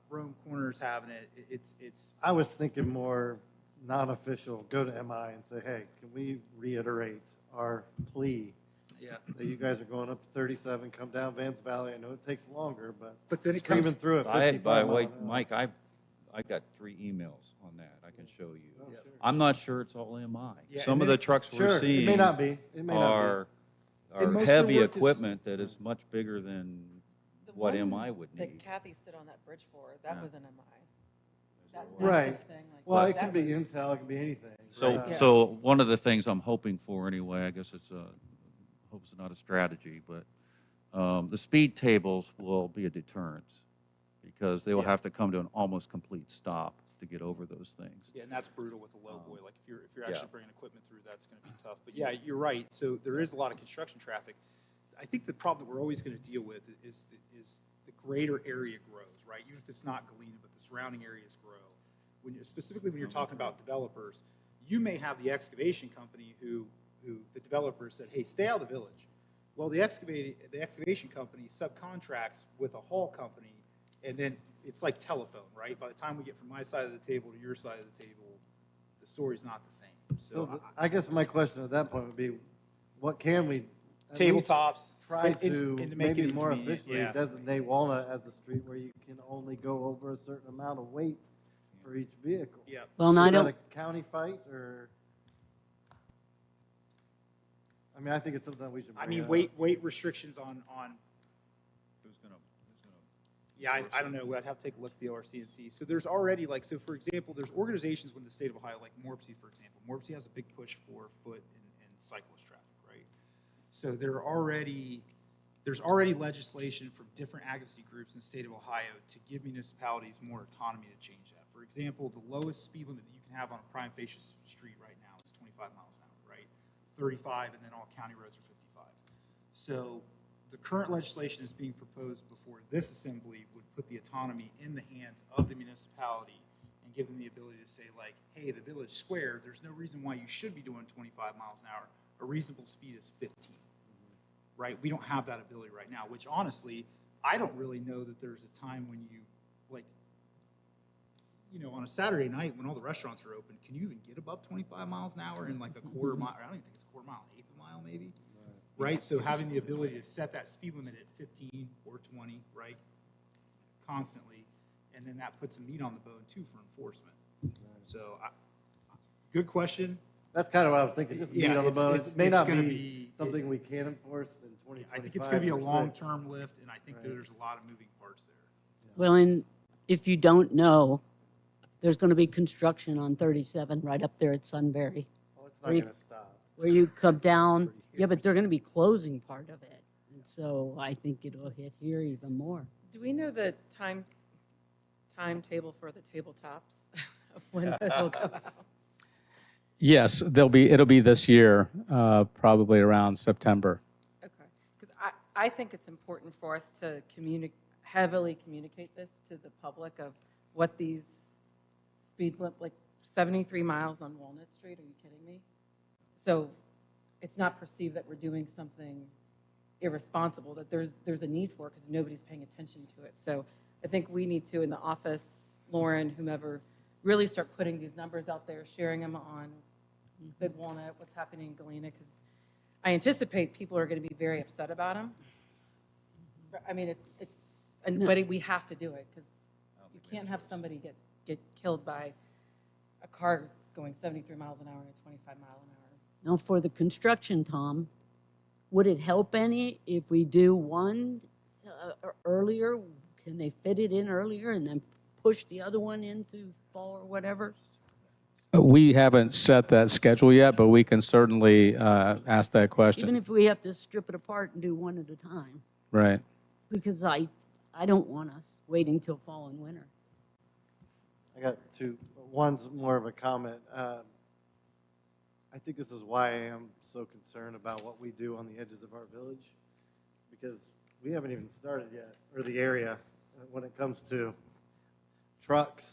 Speaker 11: Rome Corner's having it. It's.
Speaker 8: I was thinking more non-official, go to MI and say, hey, can we reiterate our plea
Speaker 11: Yeah.
Speaker 8: that you guys are going up to 37, come down Vance Valley. I know it takes longer, but
Speaker 11: then it
Speaker 8: screaming
Speaker 11: comes-
Speaker 8: through it.
Speaker 3: By the
Speaker 8: 55
Speaker 3: way,
Speaker 8: mile an hour.
Speaker 3: Mike, I got 3 emails on that I can show you.
Speaker 8: Oh, sure.
Speaker 3: I'm not sure it's all MI.
Speaker 11: Yeah,
Speaker 3: Some
Speaker 11: and
Speaker 3: of
Speaker 11: then-
Speaker 3: the trucks
Speaker 8: Sure,
Speaker 3: we're
Speaker 8: it
Speaker 3: seeing
Speaker 8: may not be. It may not
Speaker 3: are
Speaker 11: And most of the
Speaker 3: heavy
Speaker 11: work is-
Speaker 3: equipment that is much bigger than
Speaker 9: The
Speaker 3: what
Speaker 9: one
Speaker 3: MI would
Speaker 9: That
Speaker 3: need.
Speaker 9: Kathy stood on that bridge for, that
Speaker 3: Yeah.
Speaker 9: was an MI. That
Speaker 3: Right.
Speaker 9: massive
Speaker 8: Right.
Speaker 9: thing, like,
Speaker 8: Well, it
Speaker 9: that
Speaker 8: can be
Speaker 9: was-
Speaker 8: Intel, it can be anything.
Speaker 3: So,
Speaker 8: Right.
Speaker 9: Yeah.
Speaker 3: so one of the things I'm hoping for anyway, I guess it's hope it's not a strategy, but the speed tables will be a deterrence, because they will
Speaker 11: Yeah.
Speaker 3: have to come to an almost complete stop to get over those things.
Speaker 11: Yeah, and that's brutal with a low boy. Like if you're
Speaker 3: yeah.
Speaker 11: actually bringing equipment through, that's going to be tough. But yeah, you're right. So there is a lot of construction traffic. I think the problem that we're always going to deal with is the greater area grows, right? Even if it's not Galena, but the surrounding areas grow. Specifically when you're talking about developers, you may have the excavation company who the developer said, hey, stay out of the village. Well, the excavation company subcontracts with a haul company, and then it's like telephone, right? By the time we get from my side of the table to your side of the table, the story's not the same. So
Speaker 8: I guess my question at that point would be, what can we? at least
Speaker 11: tabletops.
Speaker 8: Try
Speaker 11: and-
Speaker 8: to
Speaker 11: and to make
Speaker 8: maybe
Speaker 11: it
Speaker 8: more
Speaker 11: convenient,
Speaker 8: officially
Speaker 11: yeah.
Speaker 8: designate Walnut as a street where you can only go over a certain amount of weight for each vehicle.
Speaker 11: Yeah.
Speaker 10: Well, and
Speaker 8: Is
Speaker 10: I
Speaker 8: that
Speaker 10: don't,
Speaker 8: a county fight, or? I mean, I think it's something we should
Speaker 11: I
Speaker 8: bring
Speaker 11: mean,
Speaker 8: up.
Speaker 11: weight restrictions on,
Speaker 3: Who's gonna
Speaker 11: yeah, I don't know. I'd have to take a look at the ORC and see. So there's already like, so for example, there's organizations within the state of Ohio, like Morpsey, for example. Morpsey has a big push for foot and cyclist traffic, right? So there's already legislation from different advocacy groups in the state of Ohio to give municipalities more autonomy to change that. For example, the lowest speed limit that you can have on a prime facie street right now is 25 miles an hour, right? 35, and then all county roads are 55. So the current legislation is being proposed before this assembly would put the autonomy in the hands of the municipality and give them the ability to say like, hey, the village square, there's no reason why you should be doing 25 miles an hour. A reasonable speed is 15, right? We don't have that ability right now, which honestly, I don't really know that there's a time when you, like, you know, on a Saturday night when all the restaurants are open, can you even get above 25 miles an hour in like a quarter mile? I don't even think it's a quarter mile, an eighth of a mile maybe. Right, so having the ability to set that speed limit at 15 or 20, right, constantly, and then that puts some meat on the bone too for enforcement. So, good question.
Speaker 8: That's kind of what I was thinking, just
Speaker 11: Yeah,
Speaker 8: meat on the
Speaker 11: it's-
Speaker 8: bone.
Speaker 11: it's-
Speaker 8: It may
Speaker 11: it's
Speaker 8: not
Speaker 11: gonna
Speaker 8: be
Speaker 11: be-
Speaker 8: something we can enforce in 2025.
Speaker 11: I think it's going to be a
Speaker 8: or 6.
Speaker 11: long-term lift, and I think
Speaker 8: Right.
Speaker 11: there's a lot of moving parts there.
Speaker 10: well, and if you don't know, there's going to be construction on 37 right up there at Sunbury,
Speaker 8: Well, it's not
Speaker 10: Or you-
Speaker 8: going to stop.
Speaker 10: where you come down. Yeah, but they're going to be closing part of it. And so I think it'll hit here even more.
Speaker 9: Do we know the timetable for the tabletops of when those will go out?
Speaker 1: Yes, it'll be this year, probably around September.
Speaker 9: Okay, because I think it's important for us to heavily communicate this to the public of what these speed limit, like 73 miles on Walnut Street, are you kidding me? So it's not perceived that we're doing something irresponsible, that there's a need for, because nobody's paying attention to it. So I think we need to, in the office, Lauren, whomever, really start putting these numbers out there, sharing them on Big Walnut, what's happening in Galena, because I anticipate people are going to be very upset about them. I mean, but we have to do it, because you can't have somebody get killed by a car going 73 miles an hour and a 25 mile an hour.
Speaker 10: Now, for the construction, Tom, would it help any if we do one earlier? Can they fit it in earlier and then push the other one into fall or whatever?
Speaker 1: We haven't set that schedule yet, but we can certainly ask that
Speaker 10: Even
Speaker 1: question.
Speaker 10: if we have to strip it apart and do one at a time?
Speaker 1: Right.
Speaker 10: Because I don't want us waiting till fall and winter.
Speaker 8: I got two. One's more of a comment. I think this is why I am so concerned about what we do on the edges of our village, because we haven't even started yet, or the area, when it comes to trucks,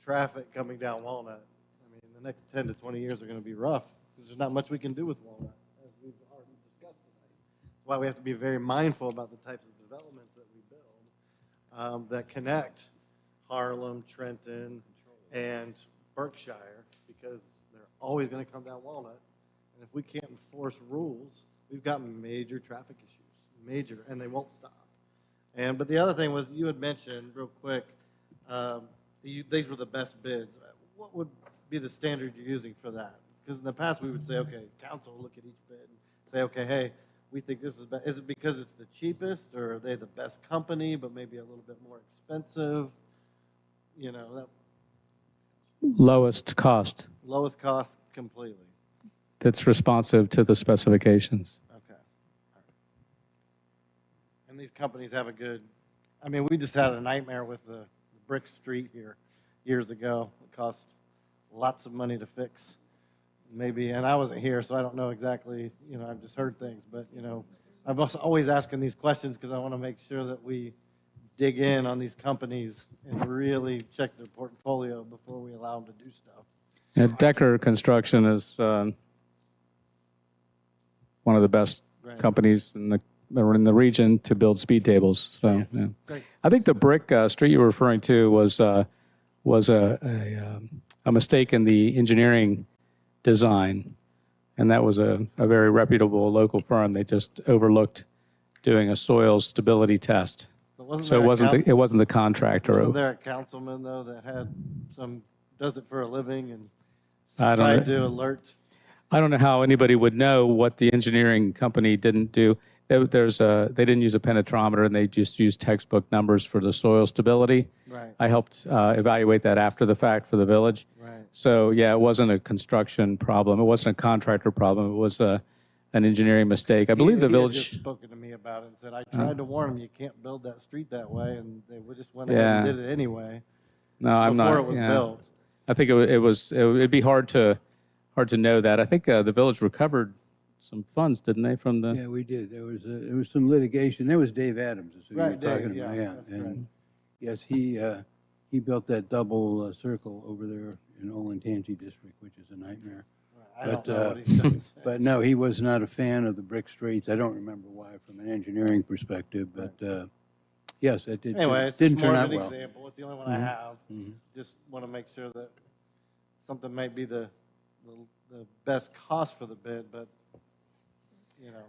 Speaker 8: traffic coming down Walnut. I mean, the next 10 to 20 years are going to be rough, because there's not much we can do with Walnut, as we've already discussed tonight. That's why we have to be very mindful about the types of developments that we build that connect Harlem, Trenton, and Berkshire, because they're always going to come down Walnut. And if we can't enforce rules, we've got major traffic issues, major, and they won't stop. But the other thing was, you had mentioned real quick, these were the best bids. What would be the standard you're using for that? Because in the past we would say, okay, council will look at each bid and say, okay, hey, we think this is best. Is it because it's the cheapest, or are they the best company but maybe a little bit more expensive? You know, that
Speaker 1: Lowest cost
Speaker 8: lowest cost completely.
Speaker 1: that's responsive to the specifications.
Speaker 8: Okay. And these companies have a good, I mean, we just had a nightmare with the brick street here years ago. It cost lots of money to fix. Maybe, and I wasn't here, so I don't know exactly, you know, I've just heard things, but, you know, I'm always asking these questions because I want to make sure that we dig in on these companies and really check their portfolio before we allow them to do stuff.
Speaker 1: And Decker Construction is one of the best
Speaker 8: Right.
Speaker 1: companies in the region to build speed tables. So, yeah.
Speaker 8: Great.
Speaker 1: I think the brick street you were referring to was a mistake in the engineering design, and that was a very reputable local firm. They just overlooked doing a soil stability test.
Speaker 8: But
Speaker 1: So it wasn't the contractor.
Speaker 8: Wasn't there a councilman, though, that had does it for a living and
Speaker 1: I don't
Speaker 8: tried
Speaker 1: know.
Speaker 8: to alert?
Speaker 1: I don't know how anybody would know what the engineering company didn't do. They didn't use a penetrometer, and they just used textbook numbers for the soil stability.
Speaker 8: Right.
Speaker 1: I helped evaluate that after the fact for the village.
Speaker 8: Right.
Speaker 1: So yeah, it wasn't a construction problem. It wasn't a contractor problem. It was an engineering mistake. I believe the
Speaker 8: He had
Speaker 1: village.
Speaker 8: just spoken to me about it and said, I tried to warn them, you can't build that street that way, and they just went ahead and
Speaker 1: Yeah.
Speaker 8: did it anyway.
Speaker 1: No, I'm not.
Speaker 8: Before it was
Speaker 1: yeah.
Speaker 8: built.
Speaker 1: I think it'd be hard to know that. I think the village recovered some funds, didn't they, from the?
Speaker 2: Yeah, we did. There was some litigation. There was Dave Adams, is who you were
Speaker 8: Right, Dave,
Speaker 2: talking
Speaker 8: yeah,
Speaker 2: about. Yeah,
Speaker 8: that's
Speaker 2: and
Speaker 8: correct.
Speaker 2: yes, he built that double circle over there in Olentangy district, which is a nightmare.
Speaker 8: I don't
Speaker 2: But,
Speaker 8: know what he's done since.
Speaker 2: But no, he was not a fan of the brick streets. I don't remember why from an engineering perspective, but yes, that
Speaker 8: Anyway, it's just
Speaker 2: didn't
Speaker 8: more
Speaker 2: turn
Speaker 8: of
Speaker 2: out
Speaker 8: an
Speaker 2: well.
Speaker 8: example. It's the only one I have. Just want to make sure that something may be the best cost for the bid, but, you know.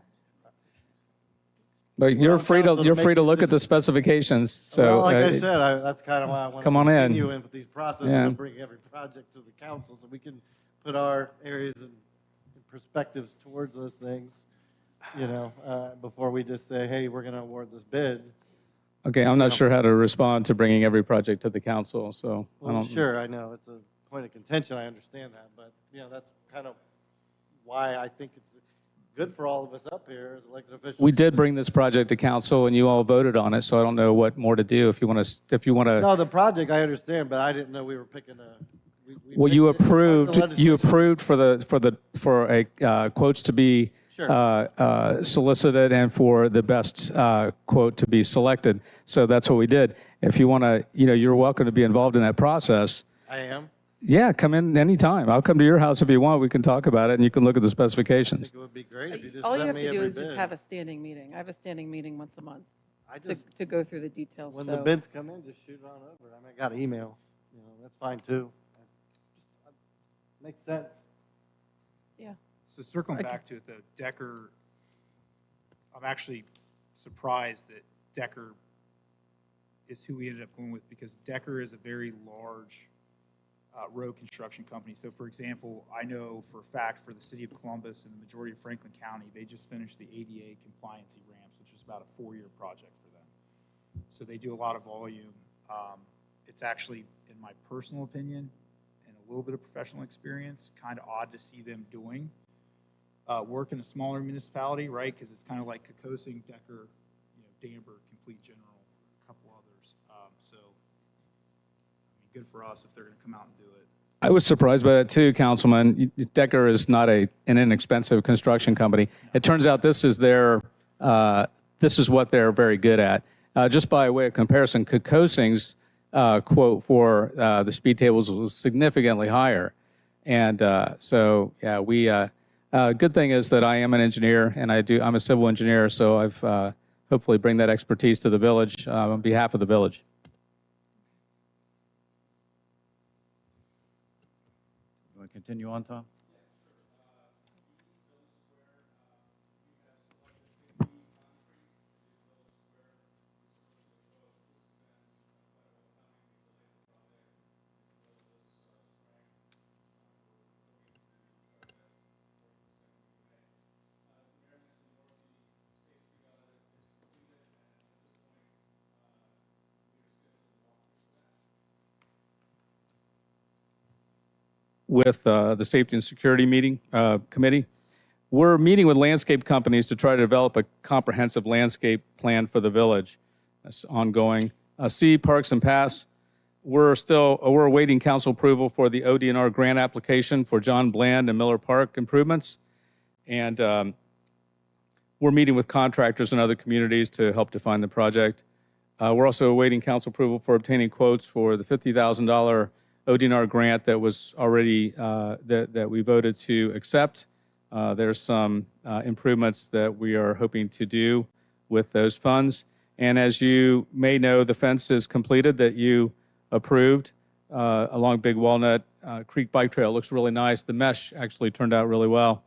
Speaker 1: But you're
Speaker 8: on
Speaker 1: free
Speaker 8: council
Speaker 1: to
Speaker 8: to make
Speaker 1: look at the
Speaker 8: decisions.
Speaker 1: specifications. So
Speaker 8: Well, like I said, that's kind of why I want to
Speaker 1: come on in.
Speaker 8: continue in with these processes
Speaker 1: Yeah.
Speaker 8: and bring every project to the council so we can put our areas and perspectives towards those things, you know, before we just say, hey, we're going to award this bid.
Speaker 1: Okay, I'm not sure how to respond to bringing every project to the council. So I
Speaker 8: Well,
Speaker 1: don't.
Speaker 8: sure, I know, it's a point of contention, I understand that, but, you know, that's kind of why I think it's good for all of us up here as elected officials.
Speaker 1: We did bring this project to council, and you all voted on it. So I don't know what more to do. If you want to.
Speaker 8: No, the project, I understand, but I didn't know we were picking
Speaker 1: Well, you
Speaker 8: picked- it's part of the
Speaker 1: approved
Speaker 8: legislation.
Speaker 1: for quotes to be
Speaker 8: Sure.
Speaker 1: solicited and for the best quote to be selected. So that's what we did. If you want to, you're welcome to be involved in that process.
Speaker 8: I am.
Speaker 1: Yeah, come in anytime. I'll come to your house if you want. We can talk about it, and you can look at the
Speaker 8: I
Speaker 1: specifications.
Speaker 8: think it would be great if you just
Speaker 9: All you
Speaker 8: sent
Speaker 9: have
Speaker 8: me
Speaker 9: to do
Speaker 8: every
Speaker 9: is just
Speaker 8: bid.
Speaker 9: have a standing meeting. I have a standing meeting once a month
Speaker 8: I
Speaker 9: to
Speaker 8: just,
Speaker 9: go through the details.
Speaker 8: when
Speaker 9: So
Speaker 8: the bids come in, just shoot it on over. I mean, I got an email. that's fine too. Makes sense.
Speaker 11: So circling
Speaker 9: Okay.
Speaker 11: back to it, though, Decker, I'm actually surprised that Decker is who we ended up going with, because Decker is a very large road construction company. So for example, I know for a fact for the city of Columbus and the majority of Franklin County, they just finished the ADA compliancy ramps, which is about a 4-year project for them. So they do a lot of volume. It's actually, in my personal opinion, and a little bit of professional experience, kind of odd to see them doing work in a smaller municipality, right? Because it's kind of like Kokosing, Decker, Danbury, Complete General, a couple others. So, I mean, good for us if they're going to come out and do it.
Speaker 1: I was surprised by that too, Councilman. Decker is not an inexpensive construction company. It turns out this is this is what they're very good at. Just by way of comparison, Kokosing's quote for the speed tables was significantly higher. And so, yeah, good thing is that I am an engineer, and I'm a civil engineer, so I've hopefully bring that expertise to the village on behalf of the village.
Speaker 3: You want to continue on, Tom?
Speaker 1: With the Safety and Security Committee. We're meeting with landscape companies to try to develop a comprehensive landscape plan for the village. That's ongoing. C, Parks and Paths. We're awaiting council approval for the ODNR grant application for John Bland and Miller Park improvements. And we're meeting with contractors in other communities to help define the project. We're also awaiting council approval for obtaining quotes for the $50,000 ODNR grant that was already, that we voted to accept. There's some improvements that we are hoping to do with those funds. And as you may know, the fence is completed that you approved along Big Walnut Creek Bike Trail. It looks really nice. The mesh actually turned out really well.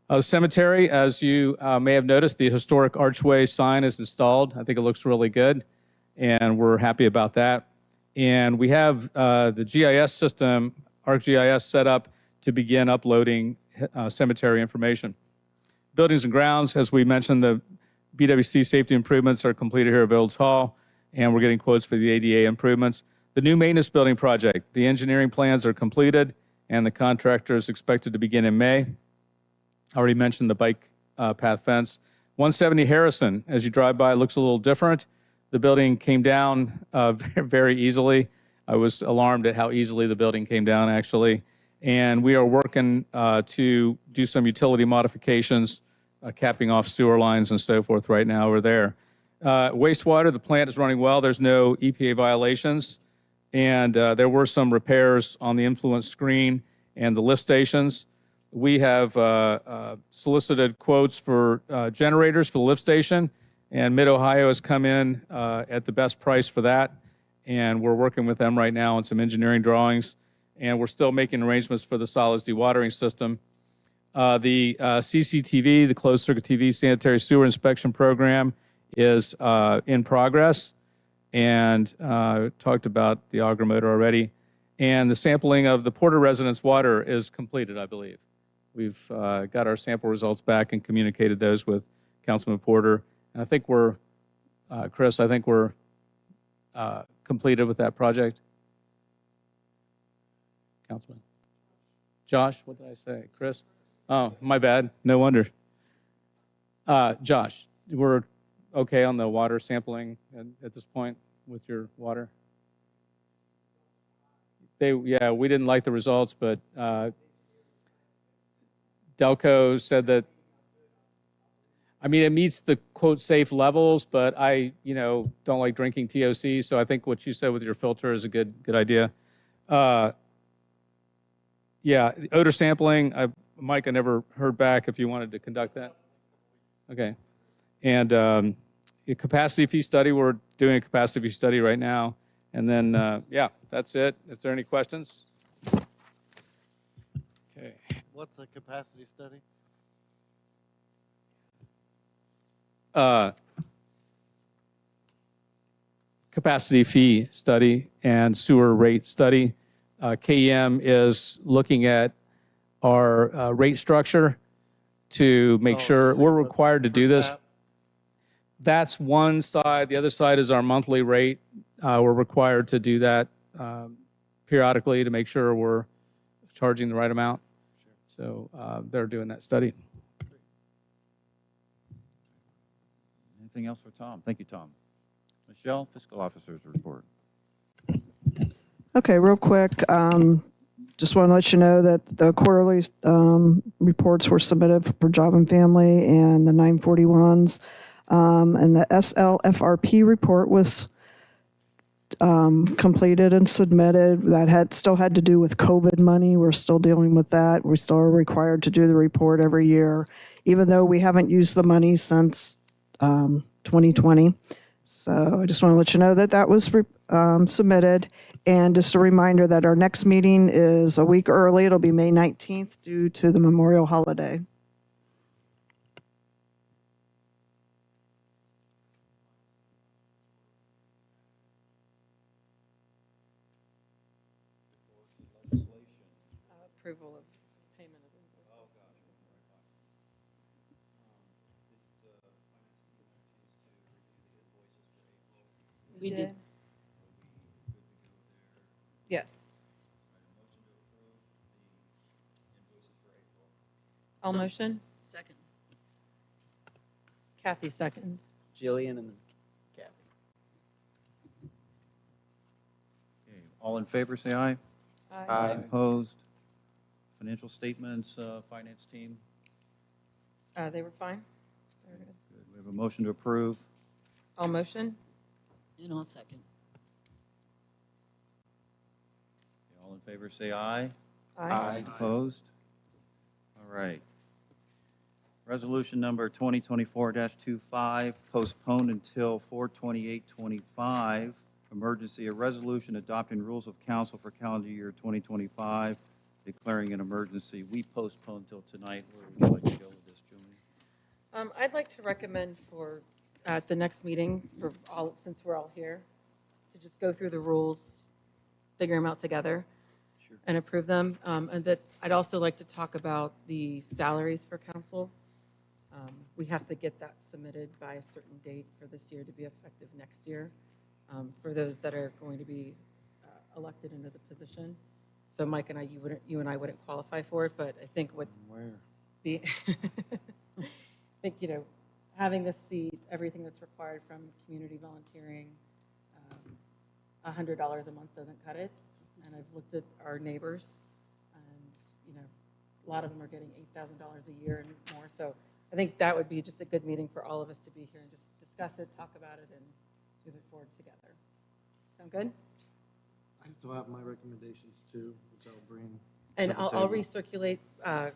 Speaker 1: The cemetery, as you may have noticed, the historic archway sign is installed. I think it looks really good, and we're happy about that. And we have the GIS system, ArcGIS, set up to begin uploading cemetery information. Buildings and grounds, as we mentioned, the BWC safety improvements are completed here at Village Hall, and we're getting quotes for the ADA improvements. The new maintenance building project, the engineering plans are completed, and the contractor is expected to begin in May. I already mentioned the bike path fence. 170 Harrison, as you drive by, it looks a little different. The building came down very easily. I was alarmed at how easily the building came down, actually. And we are working to do some utility modifications, capping off sewer lines and so forth right now over there. Wastewater, the plant is running well. There's no EPA violations. And there were some repairs on the influence screen and the lift stations. We have solicited quotes for generators for the lift station, and Mid-Ohio has come in at the best price for that, and we're working with them right now on some engineering drawings, and we're still making arrangements for the solids dewatering system. The CCTV, the closed circuit TV sanitary sewer inspection program, is in progress, and talked about the auger motor already. And the sampling of the Porter residence water is completed, I believe. We've got our sample results back and communicated those with Councilman Porter. And I think we're, Chris, I think we're completed with that project. Councilman. Josh, what did I say? Chris? Oh, my bad. No wonder. Josh, we're okay on the water sampling at this point with your water? Yeah, we didn't like the results, but Delco said that, I mean, it meets the quote safe levels, but I, don't like drinking TOC, so I think what you said with your filter is a good idea. Yeah, odor sampling, Mike, I never heard back if you wanted to conduct that. Okay. And a capacity fee study, we're doing a capacity fee study right now, And then, yeah, that's it. Is there any questions? Okay.
Speaker 8: What's a capacity study?
Speaker 1: Capacity fee study and sewer rate study. KEM is looking at our rate structure to make
Speaker 8: Oh, to
Speaker 1: sure,
Speaker 8: see
Speaker 1: we're
Speaker 8: what
Speaker 1: required to
Speaker 8: per
Speaker 1: do this.
Speaker 8: tap?
Speaker 1: That's one side. The other side is our monthly rate. We're required to do that periodically to make sure we're charging the right amount. So they're doing that study.
Speaker 3: Anything else for Tom? Thank you, Tom. Michelle, fiscal officer's report.
Speaker 4: Okay, real quick, just want to let you know that the quarterly reports were submitted for Job and Family and the 941s. And the SLFRP report was completed and submitted. That still had to do with COVID money. We're still dealing with that. We still are required to do the report every year, even though we haven't used the money since 2020. So I just want to let you know that that was submitted. And just a reminder that our next meeting is a week early. It'll be May 19th due to the Memorial holiday.
Speaker 9: Approval of payment of invoices.
Speaker 10: We did.
Speaker 9: Yes. All motion?
Speaker 10: Second.
Speaker 9: Kathy, second.
Speaker 5: Jillian and then Kathy.
Speaker 3: Okay, all in favor, say aye.
Speaker 5: Aye.
Speaker 3: Opposed? Financial statements, finance team.
Speaker 9: They were fine. They were good.
Speaker 3: Good. We have a motion to approve.
Speaker 9: All motion?
Speaker 10: And I'll second.
Speaker 3: Okay, all in favor, say aye.
Speaker 9: Aye.
Speaker 3: Opposed? All right. Resolution number 2024-25, postponed until 4/28/25. Emergency, a resolution adopting rules of council for calendar year 2025, declaring an emergency. We postponed till tonight. Where would you like to go with this, Julie?
Speaker 9: I'd like to recommend for, at the next meeting, for all, since we're all here, to just go through the rules, figure them out together, and approve them. And that I'd also like to talk about the salaries for council. We have to get that submitted by a certain date for this year to be effective next year, for those that are going to be elected into the position. So Mike and I, you and I wouldn't qualify for it, but I think what
Speaker 8: Where?
Speaker 9: be, I think, having this seat, everything that's required from community volunteering, $100 a month doesn't cut it. And I've looked at our neighbors, and, a lot of them are getting $8,000 a year and more. So I think that would be just a good meeting for all of us to be here and just discuss it, talk about it, and move it forward together. Sound good?
Speaker 8: I still have my recommendations too, which I'll bring.
Speaker 9: And
Speaker 8: to the
Speaker 9: I'll
Speaker 8: table.
Speaker 9: recirculate,
Speaker 8: Right.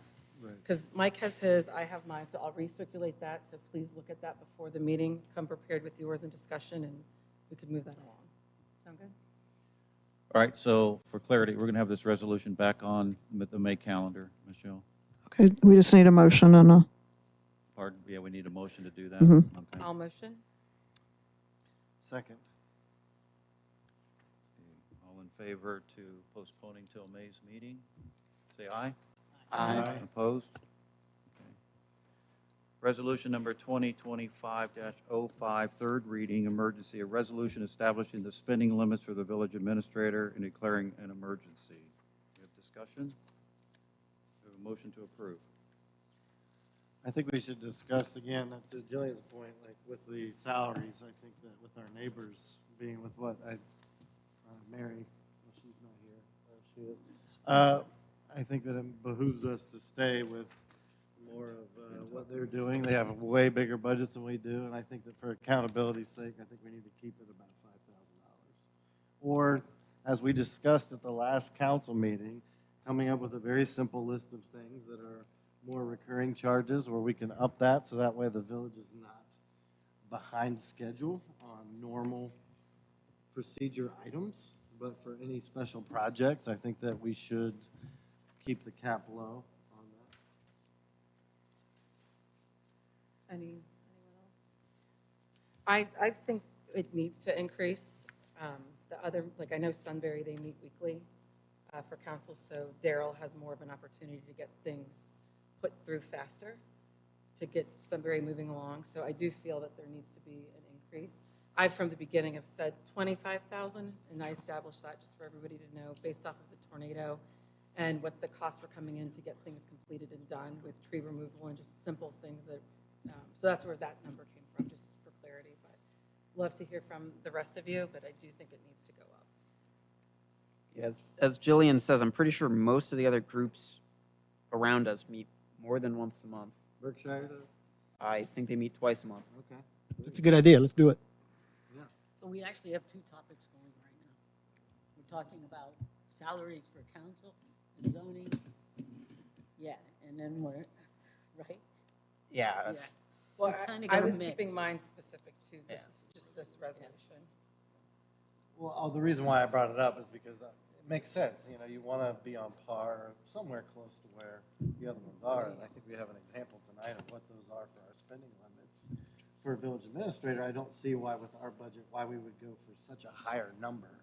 Speaker 9: because Mike has his, I have mine, so I'll recirculate that. So please look at that before the meeting. Come prepared with yours in discussion, and we can move that along. Sound good?
Speaker 3: All right, so for clarity, we're going to have this resolution back on the May calendar, Michelle.
Speaker 4: Okay, we just need a motion and a,
Speaker 3: Pardon? Yeah, we need a motion to do that.
Speaker 4: Mhm.
Speaker 3: Okay.
Speaker 9: All motion?
Speaker 8: Second.
Speaker 3: All in favor to postponing till May's meeting? Say aye.
Speaker 5: Aye.
Speaker 3: Opposed? Okay. Resolution number 2025-05, third reading, emergency, a resolution establishing the spending limits for the village administrator and declaring an emergency. We have discussion? We have a motion to approve.
Speaker 8: I think we should discuss again, to Jillian's point, like with the salaries, I think that with our neighbors being with what Mary, well, she's not here, she is. I think that it behooves us to stay with more of what they're doing. They have way bigger budgets than we do, and I think that for accountability's sake, I think we need to keep it about $5,000. Or, as we discussed at the last council meeting, coming up with a very simple list of things that are more recurring charges where we can up that, so that way the village is not behind schedule on normal procedure items, but for any special projects, I think that we should keep the cap low on that.
Speaker 9: Anyone else? I think it needs to increase. The other, like I know Sunbury, they meet weekly for council, so Daryl has more of an opportunity to get things put through faster to get Sunbury moving along. So I do feel that there needs to be an increase. I, from the beginning, have said 25,000, and I established that just for everybody to know based off of the tornado and what the costs were coming in to get things completed and done with tree removal and just simple things that, so that's where that number came from, just for clarity. But love to hear from the rest of you, but I do think it needs to go up.
Speaker 5: Yes, as Jillian says, I'm pretty sure most of the other groups around us meet more than once a month.
Speaker 8: Berkshire does?
Speaker 5: I think they meet twice a month.
Speaker 8: Okay.
Speaker 2: That's a good idea. Let's do it.
Speaker 10: So we actually have two topics going right now. We're talking about salaries for council and zoning. Yeah, and then we're, right?
Speaker 5: Yeah,
Speaker 10: that's-
Speaker 9: Well,
Speaker 10: We're kinda
Speaker 9: I
Speaker 10: gonna
Speaker 9: was
Speaker 10: mix.
Speaker 9: keeping mine specific to this, just this resolution.
Speaker 8: Well, the reason why I brought it up is because it makes sense. You know, you want to be on par, somewhere close to where the other ones are. And I think we have an example tonight of what those are for our spending limits. For a village administrator, I don't see why with our budget, why we would go for such a higher number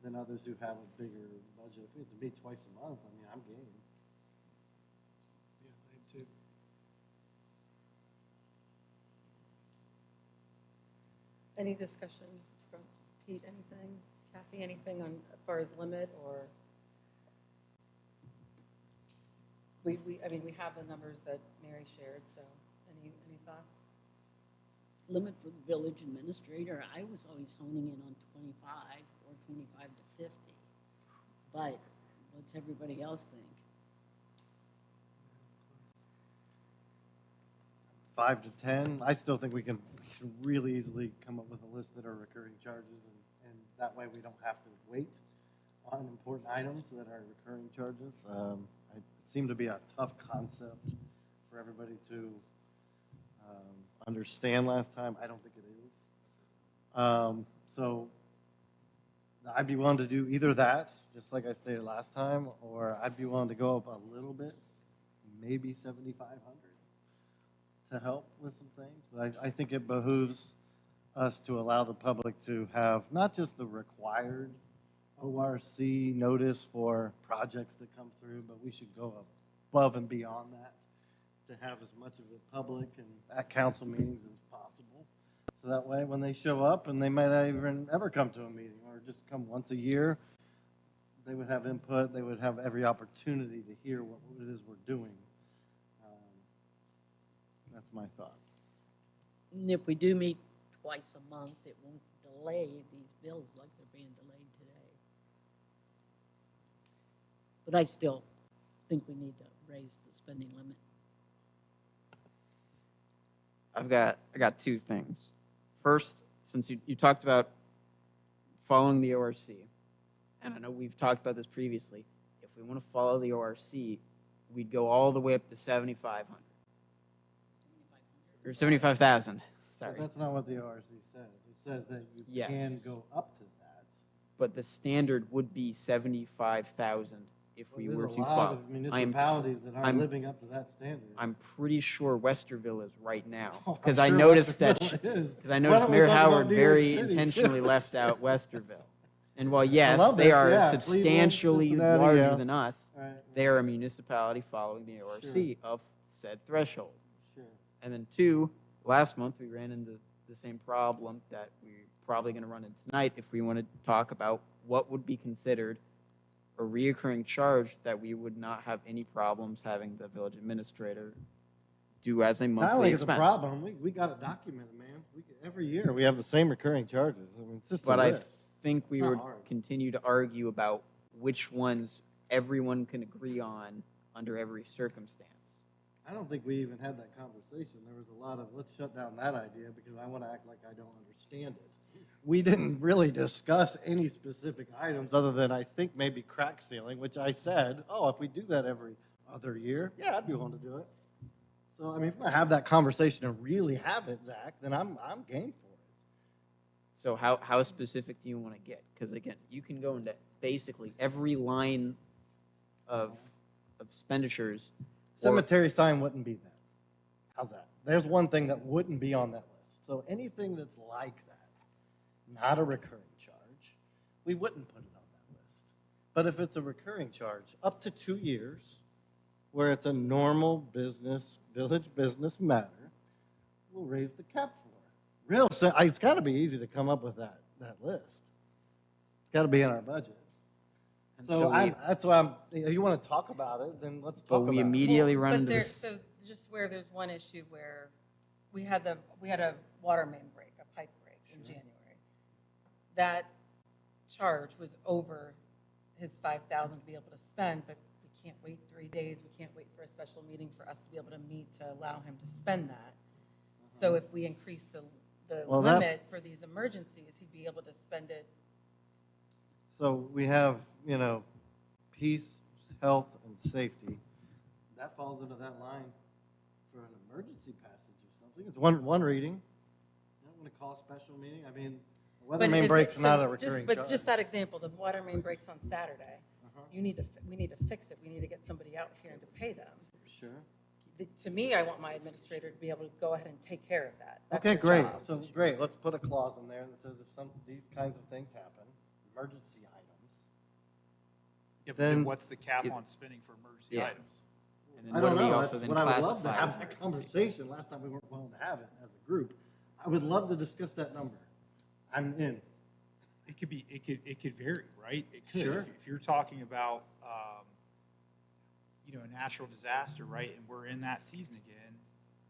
Speaker 8: than others who have a bigger budget. If we have to meet twice a month, I mean, I'm game.
Speaker 2: Yeah, I am too.
Speaker 9: Any discussion from Pete, anything? Kathy, anything on, as far as limit or? I mean, we have the numbers that Mary shared, so any thoughts?
Speaker 10: Limit for the village administrator, I was always honing in on 25 or 25 to 50. But what's everybody else think?
Speaker 8: 5 to 10, I still think we can really easily come up with a list that are recurring charges, and that way we don't have to wait on important items that are recurring charges. It seemed to be a tough concept for everybody to understand last time. I don't think it is. So I'd be willing to do either that, just like I stated last time, or I'd be willing to go up a little bit, maybe 7,500 to help with some things. But I think it behooves us to allow the public to have not just the required ORC notice for projects that come through, but we should go above and beyond that to have as much of the public and at council meetings as possible. So that way, when they show up, and they might not even ever come to a meeting or just come once a year, they would have input, they would have every opportunity to hear what it is we're doing. That's my thought.
Speaker 10: And if we do meet twice a month, it won't delay these bills like they're being delayed today. But I still think we need to raise the spending limit.
Speaker 5: I got two things. First, since you talked about following the ORC, and I know we've talked about this previously, if we want to follow the ORC, we'd go all the way up to 7,500 or 75,000. Sorry,
Speaker 8: But that's not what the ORC says. It says that you
Speaker 5: Yes.
Speaker 8: can go up to that.
Speaker 5: but the standard would be 75,000 if we
Speaker 8: There's
Speaker 5: were
Speaker 8: a
Speaker 5: to
Speaker 8: lot
Speaker 5: follow.
Speaker 8: of municipalities that aren't
Speaker 5: I'm-
Speaker 8: living up to that standard.
Speaker 5: I'm pretty sure Westerville is right now
Speaker 8: Oh, I'm
Speaker 5: because I
Speaker 8: sure
Speaker 5: noticed that
Speaker 8: Westerville is.
Speaker 5: because I
Speaker 8: Why
Speaker 5: noticed
Speaker 8: don't we
Speaker 5: Mayor
Speaker 8: talk about
Speaker 5: Howard
Speaker 8: New York
Speaker 5: very
Speaker 8: City, too?
Speaker 5: intentionally left out Westerville. And while yes,
Speaker 8: love
Speaker 5: they
Speaker 8: this,
Speaker 5: are
Speaker 8: yeah.
Speaker 5: substantially
Speaker 8: Cleveland, Cincinnati,
Speaker 5: larger
Speaker 8: yeah.
Speaker 5: than us,
Speaker 8: Right,
Speaker 5: they are a municipality following the ORC
Speaker 8: Sure.
Speaker 5: of said threshold.
Speaker 8: sure.
Speaker 5: And then two, last month we ran into the same problem that we're probably going to run into tonight if we want to talk about what would be considered a reoccurring charge that we would not have any problems having the village administrator do as a
Speaker 8: I don't
Speaker 5: monthly
Speaker 8: think it's a
Speaker 5: expense.
Speaker 8: problem. We got it documented, man. Every year, we have the same recurring charges. I mean, it's just
Speaker 5: But
Speaker 8: a
Speaker 5: I
Speaker 8: list.
Speaker 5: think we
Speaker 8: It's not
Speaker 5: would
Speaker 8: hard.
Speaker 5: continue to argue about which ones everyone can agree on under every circumstance.
Speaker 8: I don't think we even had that conversation. There was a lot of, let's shut down that idea because I want to act like I don't understand it. We didn't really discuss any specific items other than I think maybe crack sealing, which I said, oh, if we do that every other year, yeah, I'd be willing to do it. So, I mean, if we're going to have that conversation and really have it, Zach, then I'm game for it.
Speaker 5: So how specific do you want to get? Because again, you can go into basically every line of expenditures.
Speaker 8: Cemetery sign wouldn't be that. How's that? There's one thing that wouldn't be on that list. So anything that's like that, not a recurring charge, we wouldn't put it on that list. But if it's a recurring charge, up to 2 years, where it's a normal business, village business matter, we'll raise the cap for it. It's got to be easy to come up with that list. It's got to be in our budget.
Speaker 5: And
Speaker 8: So
Speaker 5: we,
Speaker 8: that's why you want to talk about it, then let's talk
Speaker 5: but
Speaker 8: about
Speaker 5: we
Speaker 8: it.
Speaker 5: immediately run
Speaker 9: But
Speaker 5: into
Speaker 9: there,
Speaker 5: this.
Speaker 9: so just where there's one issue where we had a water main break, a pipe break in January. That charge was over his 5,000 to be able to spend, but we can't wait 3 days. We can't wait for a special meeting for us to be able to meet to allow him to spend that. So if we increase the
Speaker 8: Well, that-
Speaker 9: limit for these emergencies, he'd be able to spend it.
Speaker 8: So we have, peace, health, and safety. That falls into that line for an emergency passage or something. It's one reading. You don't want to call a special meeting. I mean, the weather
Speaker 9: But
Speaker 8: main
Speaker 9: it-
Speaker 8: break's
Speaker 9: so
Speaker 8: not a
Speaker 9: just-
Speaker 8: recurring
Speaker 9: But
Speaker 8: charge.
Speaker 9: just that example, the water main breaks on Saturday.
Speaker 8: Uh-huh.
Speaker 9: We need to fix it. We need to get somebody out here and to pay them.
Speaker 8: Sure.
Speaker 9: To me, I want my administrator to be able to go ahead and take care of that. That's
Speaker 8: Okay,
Speaker 9: your
Speaker 8: great.
Speaker 9: job.
Speaker 8: So great. Let's put a clause in there that says if these kinds of things happen, emergency items.
Speaker 11: Yeah, but
Speaker 8: Then-
Speaker 11: then what's the cap
Speaker 5: it-
Speaker 11: on spending for emergency
Speaker 5: Yeah.
Speaker 11: items?
Speaker 5: And then
Speaker 8: I
Speaker 5: what
Speaker 8: don't
Speaker 5: do we
Speaker 8: know.
Speaker 5: also
Speaker 8: That's
Speaker 5: then
Speaker 8: what I would love to
Speaker 5: classify
Speaker 8: have
Speaker 5: as
Speaker 8: that
Speaker 5: emergency?
Speaker 8: conversation. Last time we weren't willing to have it as a group. I would love to discuss that number. I'm in.
Speaker 11: It could vary, right? It could.
Speaker 8: Sure.
Speaker 11: If you're talking about, a natural disaster, right, and we're in that season again,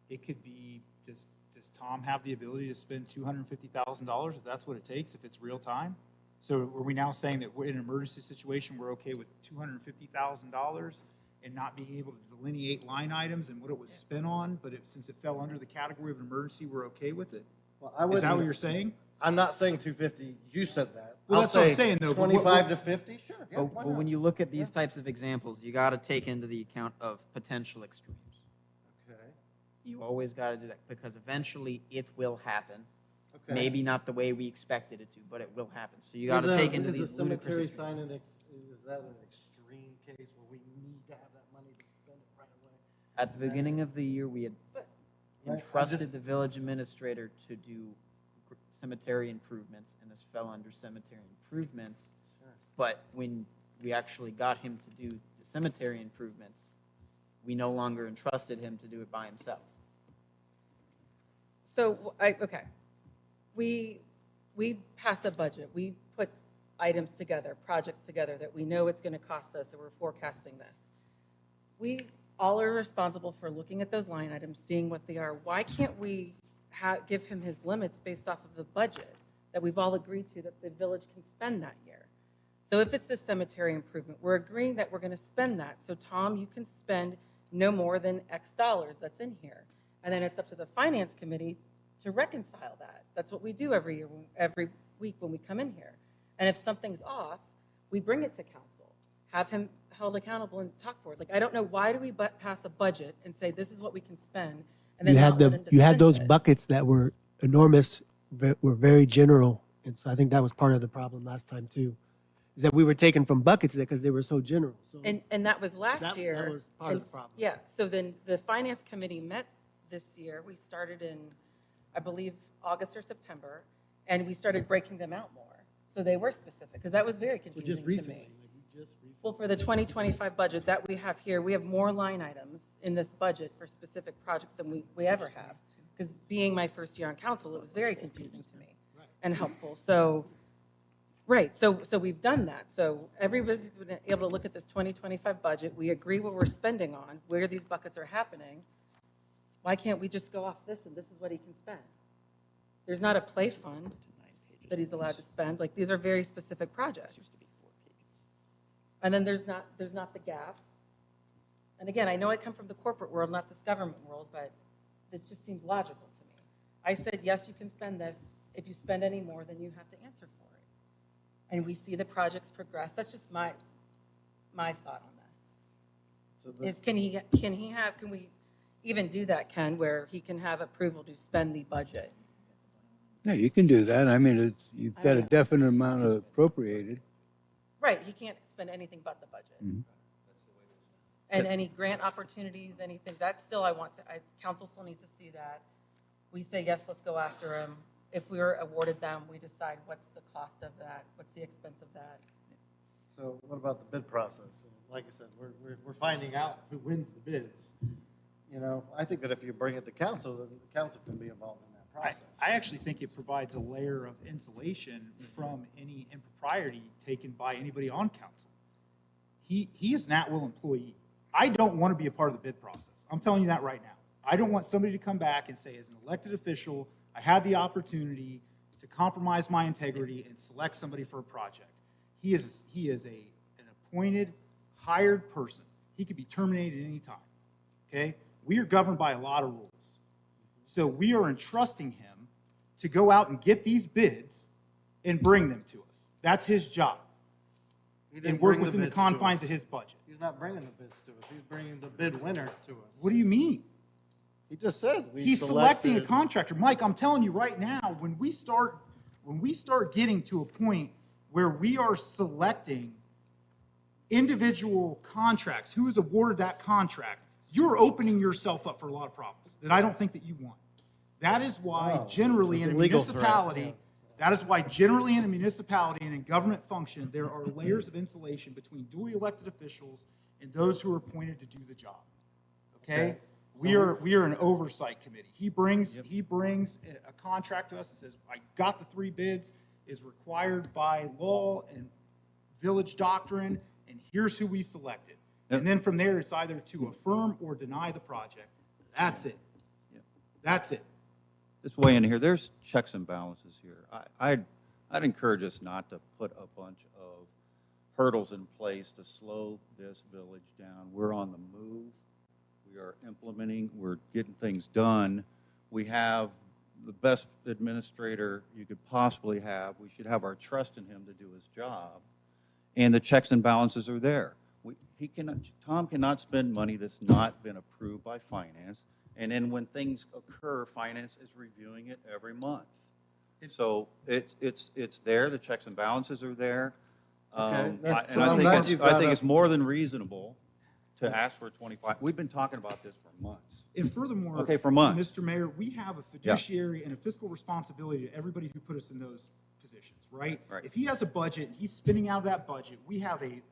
Speaker 11: it could be, does Tom have the ability to spend $250,000 if that's what it takes, if it's real time? So are we now saying that we're in an emergency situation, we're okay with $250,000 and not being able to delineate line items and what it was spent on, but since it fell under the category of an emergency, we're okay with it?
Speaker 8: Well, I
Speaker 11: Is that what
Speaker 8: wouldn't-
Speaker 11: you're saying?
Speaker 8: I'm not saying 250. You said that.
Speaker 11: Well,
Speaker 8: I'll
Speaker 11: that's what I'm
Speaker 8: say
Speaker 11: saying, though, but
Speaker 8: 25 to 50. Sure. Yeah,
Speaker 5: But,
Speaker 8: why
Speaker 5: but when
Speaker 8: not?
Speaker 5: you look at these types of examples, you got to take into the account of potential extremes.
Speaker 8: Okay.
Speaker 5: You always got to do that because eventually it will happen.
Speaker 8: Okay.
Speaker 5: Maybe not the way we expected it to, but it will happen. So you got to take into
Speaker 8: Is
Speaker 5: these
Speaker 8: a cemetery
Speaker 5: ludicrous extremes.
Speaker 8: sign is that an extreme case where we need to have that money to spend it right away?
Speaker 5: At the beginning of the year, we had
Speaker 8: Right,
Speaker 5: entrusted
Speaker 8: I'm just-
Speaker 5: the village administrator to do cemetery improvements, and this fell under cemetery improvements.
Speaker 8: Sure.
Speaker 5: But when we actually got him to do the cemetery improvements, we no longer entrusted him to do it by himself.
Speaker 9: So, okay, we pass a budget, we put items together, projects together that we know it's going to cost us, and we're forecasting this. We all are responsible for looking at those line items, seeing what they are. Why can't we give him his limits based off of the budget that we've all agreed to that the village can spend that year? So if it's a cemetery improvement, we're agreeing that we're going to spend that. So Tom, you can spend no more than X dollars that's in here. And then it's up to the finance committee to reconcile that. That's what we do every year, every week when we come in here. And if something's off, we bring it to council, have him held accountable and talk for it. Like, I don't know, why do we pass a budget and say this is what we can spend? And then
Speaker 12: You
Speaker 9: not
Speaker 12: had
Speaker 9: let him
Speaker 12: you had
Speaker 9: dispense
Speaker 12: those
Speaker 9: it?
Speaker 12: buckets that were enormous, were very general, and so I think that was part of the problem last time too, is that we were taking from buckets because they were so general. So
Speaker 9: And that was last
Speaker 12: that
Speaker 9: year.
Speaker 12: was part of the
Speaker 9: And
Speaker 12: problem.
Speaker 9: Yeah, so then the finance committee met this year. We started in, I believe, August or September, and we started breaking them out more. So they were specific, because that was very
Speaker 12: So
Speaker 9: confusing
Speaker 12: just
Speaker 9: to
Speaker 12: recently,
Speaker 9: me.
Speaker 12: like we just recently.
Speaker 9: Well, for the 2025 budget that we have here, we have more line items in this budget for specific projects than we ever have. Because being my first year on council, it was very confusing to me and helpful. So, right, so we've done that. So everybody's been able to look at this 2025 budget. We agree what we're spending on, where these buckets are happening. Why can't we just go off this and this is what he can spend? There's not a play fund that he's allowed to spend. Like, these are very specific projects. And then there's not the gap. And again, I know I come from the corporate world, not this government world, but this just seems logical to me. I said, yes, you can spend this. If you spend any more, then you have to answer for it. And we see the projects progress. That's just my thought on this.
Speaker 8: So
Speaker 9: Is can we even do that, Ken, where he can have approval to spend the budget
Speaker 2: Yeah, you can do that. I mean, you've got a definite amount appropriated.
Speaker 9: Right, he can't spend anything but the budget.
Speaker 2: Mhm.
Speaker 9: And any grant opportunities, anything, that still council still needs to see that. We say, yes, let's go after him. If we were awarded them, we decide what's the cost of that, what's the expense of that.
Speaker 8: So what about the bid process? Like I said, we're finding out who wins the bids. You know, I think that if you bring it to council, then the council can be involved in that process.
Speaker 11: I actually think it provides a layer of insulation from any impropriety taken by anybody on council. He is an at-will employee. I don't want to be a part of the bid process. I'm telling you that right now. I don't want somebody to come back and say, as an elected official, I had the opportunity to compromise my integrity and select somebody for a project. He is an appointed, hired person. He could be terminated at any time, okay? We are governed by a lot of rules. So we are entrusting him to go out and get these bids and bring them to us. That's his job.
Speaker 8: He didn't
Speaker 11: And work
Speaker 8: bring the
Speaker 11: within the
Speaker 8: bids to
Speaker 11: confines
Speaker 8: us.
Speaker 11: of his budget.
Speaker 8: He's not bringing the bids to us. He's bringing the bid winner to us.
Speaker 11: What do you mean?
Speaker 8: He just said we
Speaker 11: He's selecting a
Speaker 8: selected-
Speaker 11: contractor. Mike, I'm telling you right now, when we start getting to a point where we are selecting individual contracts, who is awarded that contract, you're opening yourself up for a lot of problems that I don't think that you want. That is why
Speaker 8: Oh,
Speaker 11: generally
Speaker 8: it's
Speaker 11: in
Speaker 8: a
Speaker 11: a
Speaker 8: legal threat,
Speaker 11: municipality,
Speaker 8: yeah.
Speaker 11: that is why generally in a municipality and in government function, there are layers of insulation between duly elected officials and those who are appointed to do the job. Okay? We are an oversight committee. He brings a contract to us and says, I got the 3 bids, is required by law and village doctrine, and here's who we selected. And then from there, it's either to affirm or deny the project. That's it.
Speaker 3: Yep.
Speaker 11: That's it.
Speaker 3: This way in here, there's checks and balances here. I'd encourage us not to put a bunch of hurdles in place to slow this village down. We're on the move. We are implementing, we're getting things done. We have the best administrator you could possibly have. We should have our trust in him to do his job. And the checks and balances are there. Tom cannot spend money that's not been approved by finance. And then when things occur, finance is reviewing it every month. So it's there, the checks and balances are there.
Speaker 8: Okay, that's-
Speaker 3: And I
Speaker 8: I'm
Speaker 3: think
Speaker 8: glad you brought
Speaker 3: it's
Speaker 8: up-
Speaker 3: more than reasonable to ask for 25. We've been talking about this for months.
Speaker 11: And furthermore,
Speaker 3: Okay, for months.
Speaker 11: Mr. Mayor, we have a fiduciary and a fiscal responsibility to everybody who put us in those positions, right?
Speaker 3: Right.
Speaker 11: If he has a budget, he's spending out of that budget, we have a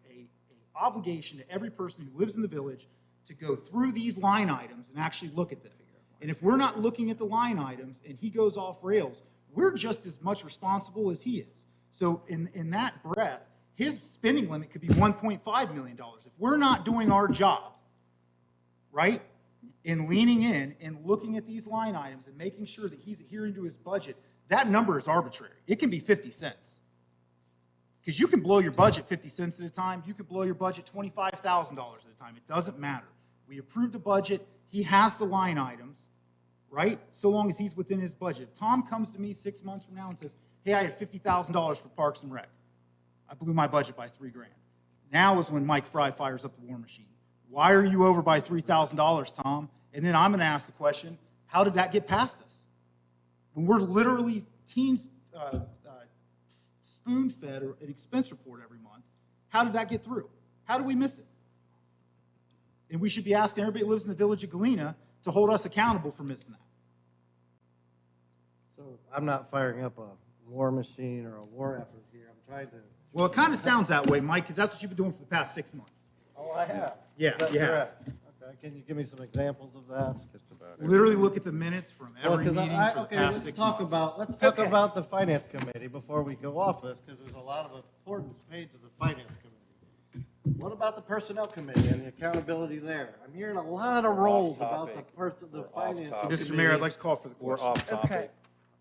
Speaker 11: obligation to every person who lives in the village to go through these line items and actually look at them. And if we're not looking at the line items and he goes off rails, we're just as much responsible as he is. So in that breath, his spending limit could be $1.5 million. If we're not doing our job, right, in leaning in and looking at these line items and making sure that he's adhering to his budget, that number is arbitrary. It can be 50 cents. Because you can blow your budget 50 cents at a time. You could blow your budget $25,000 at a time. It doesn't matter. We approved the budget. He has the line items, right? So long as he's within his budget. If Tom comes to me 6 months from now and says, hey, I had $50,000 for Parks and Rec. I blew my budget by $3,000. Now is when Mike Fry fires up the war machine. Why are you over by $3,000, Tom? And then I'm going to ask the question, how did that get past us? When we're literally spoon-fed an expense report every month, how did that get through? How do we miss it? And we should be asking everybody who lives in the village of Galena to hold us accountable for missing that.
Speaker 8: So I'm not firing up a war machine or a war effort here. I'm trying to.
Speaker 11: Well, it kind of sounds that way, Mike, because that's what you've been doing for the past 6 months.
Speaker 8: Oh, I have.
Speaker 11: Yeah,
Speaker 8: Is that
Speaker 11: you have.
Speaker 8: correct? Okay, can you give me some examples of that?
Speaker 11: Literally look at the minutes from
Speaker 8: Well,
Speaker 11: every
Speaker 8: 'cause
Speaker 11: meeting
Speaker 8: I-
Speaker 11: for the
Speaker 8: okay,
Speaker 11: past
Speaker 8: let's
Speaker 11: 6
Speaker 8: talk
Speaker 11: months.
Speaker 8: let's talk about the finance committee before we go off this, because there's a lot of importance paid to the finance committee. What about the personnel committee and the accountability there? I'm hearing a lot of roles about the finance committee.
Speaker 11: Mr. Mayor, I'd like to call for the
Speaker 3: We're
Speaker 11: question.
Speaker 3: off topic.
Speaker 9: Okay,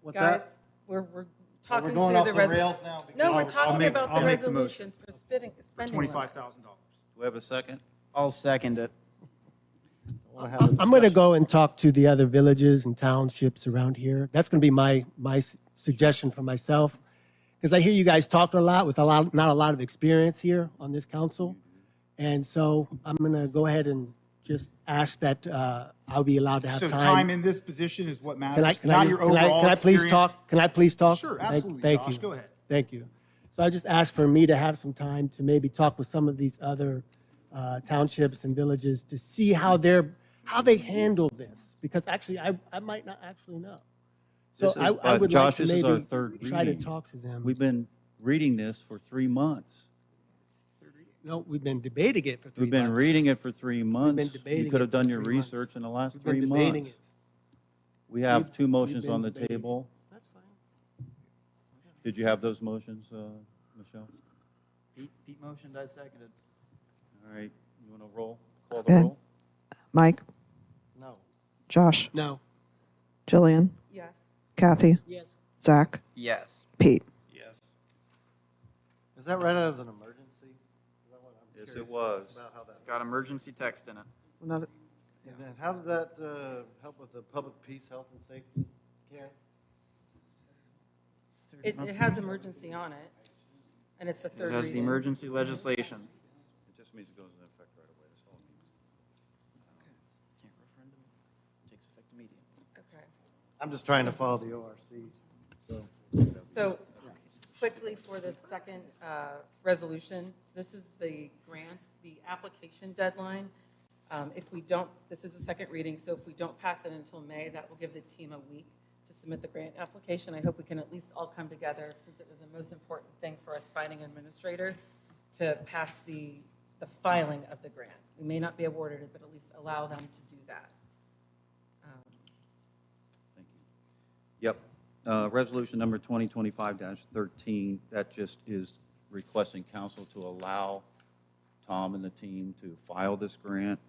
Speaker 8: What's
Speaker 9: guys,
Speaker 8: that?
Speaker 9: we're
Speaker 8: Oh,
Speaker 9: talking
Speaker 8: we're going
Speaker 9: through
Speaker 8: off
Speaker 9: the
Speaker 8: the
Speaker 9: res-
Speaker 8: rails now? because-
Speaker 9: No, we're
Speaker 11: I'll
Speaker 9: talking
Speaker 11: make-
Speaker 9: about
Speaker 11: I'll
Speaker 9: the
Speaker 11: make the motion.
Speaker 9: resolutions for spending limits.
Speaker 11: $25,000.
Speaker 3: Do we have a second?
Speaker 5: I'll second it.
Speaker 8: I wanna have a
Speaker 12: I'm going to
Speaker 8: discussion.
Speaker 12: go and talk to the other villages and townships around here. That's going to be my suggestion for myself, because I hear you guys talk a lot with not a lot of experience here on this council, and so I'm going to go ahead and just ask that I'll be allowed to have
Speaker 11: So
Speaker 12: time.
Speaker 11: time in this position is what
Speaker 12: Can I,
Speaker 11: matters,
Speaker 12: can I,
Speaker 11: not
Speaker 12: just-
Speaker 11: your
Speaker 12: can I,
Speaker 11: overall
Speaker 12: can I please
Speaker 11: experience.
Speaker 12: talk? Can I please talk?
Speaker 11: Sure,
Speaker 12: Thank-
Speaker 11: absolutely,
Speaker 12: thank
Speaker 11: Josh,
Speaker 12: you.
Speaker 11: go ahead.
Speaker 12: Thank you. So I just asked for me to have some time to maybe talk with some of these other townships and villages to see how they handle this, because actually I might not actually know. So
Speaker 3: This is-
Speaker 12: I would
Speaker 3: Josh,
Speaker 12: like to
Speaker 3: this is our
Speaker 12: maybe
Speaker 3: third
Speaker 12: try to
Speaker 3: reading.
Speaker 12: talk to them.
Speaker 3: We've been reading this for 3 months.
Speaker 12: No, we've been debating it for 3
Speaker 3: We've been
Speaker 12: months.
Speaker 3: reading it for 3 months.
Speaker 12: debating
Speaker 3: You could have
Speaker 12: it for
Speaker 3: done your
Speaker 12: 3 months.
Speaker 3: research in the last
Speaker 12: We've
Speaker 3: 3
Speaker 12: been debating
Speaker 3: months.
Speaker 12: it.
Speaker 3: We have
Speaker 12: We've-
Speaker 3: 2 motions
Speaker 12: we've
Speaker 3: on
Speaker 12: been
Speaker 3: the
Speaker 12: debating.
Speaker 3: table.
Speaker 12: That's fine.
Speaker 3: Did you have those motions, Michelle?
Speaker 5: Pete motioned, I seconded.
Speaker 3: All right, you want to call the
Speaker 4: Okay.
Speaker 3: roll?
Speaker 4: Mike,
Speaker 12: No.
Speaker 4: Josh,
Speaker 12: No.
Speaker 4: Jillian,
Speaker 9: Yes.
Speaker 4: Kathy,
Speaker 10: Yes.
Speaker 4: Zach,
Speaker 5: Yes.
Speaker 4: Pete.
Speaker 8: Yes. Is that read as an emergency? Is that what I'm
Speaker 3: Yes, it
Speaker 8: curious
Speaker 3: was.
Speaker 8: about how that-
Speaker 5: It's got emergency text in it.
Speaker 4: Another,
Speaker 8: And then how did that help with the public peace, health, and safety? Ken?
Speaker 9: It has emergency on it, and it's the
Speaker 5: It
Speaker 9: third
Speaker 5: has the
Speaker 9: reading.
Speaker 5: emergency legislation.
Speaker 3: It just means it goes into effect right away, that's all it means.
Speaker 5: Can't referendum, takes effect immediately.
Speaker 9: Okay.
Speaker 8: I'm just trying to follow the ORC, so.
Speaker 9: So quickly for the second resolution, this is the grant, the application deadline. If we don't, this is the second reading, so if we don't pass it until May, that will give the team a week to submit the grant application. I hope we can at least all come together, since it was the most important thing for us finding an administrator, to pass the filing of the grant. We may not be awarded it, but at least allow them to do that.
Speaker 3: Thank you. Yep. Resolution number 2025-13, that just is requesting council to allow Tom and the team to file this grant.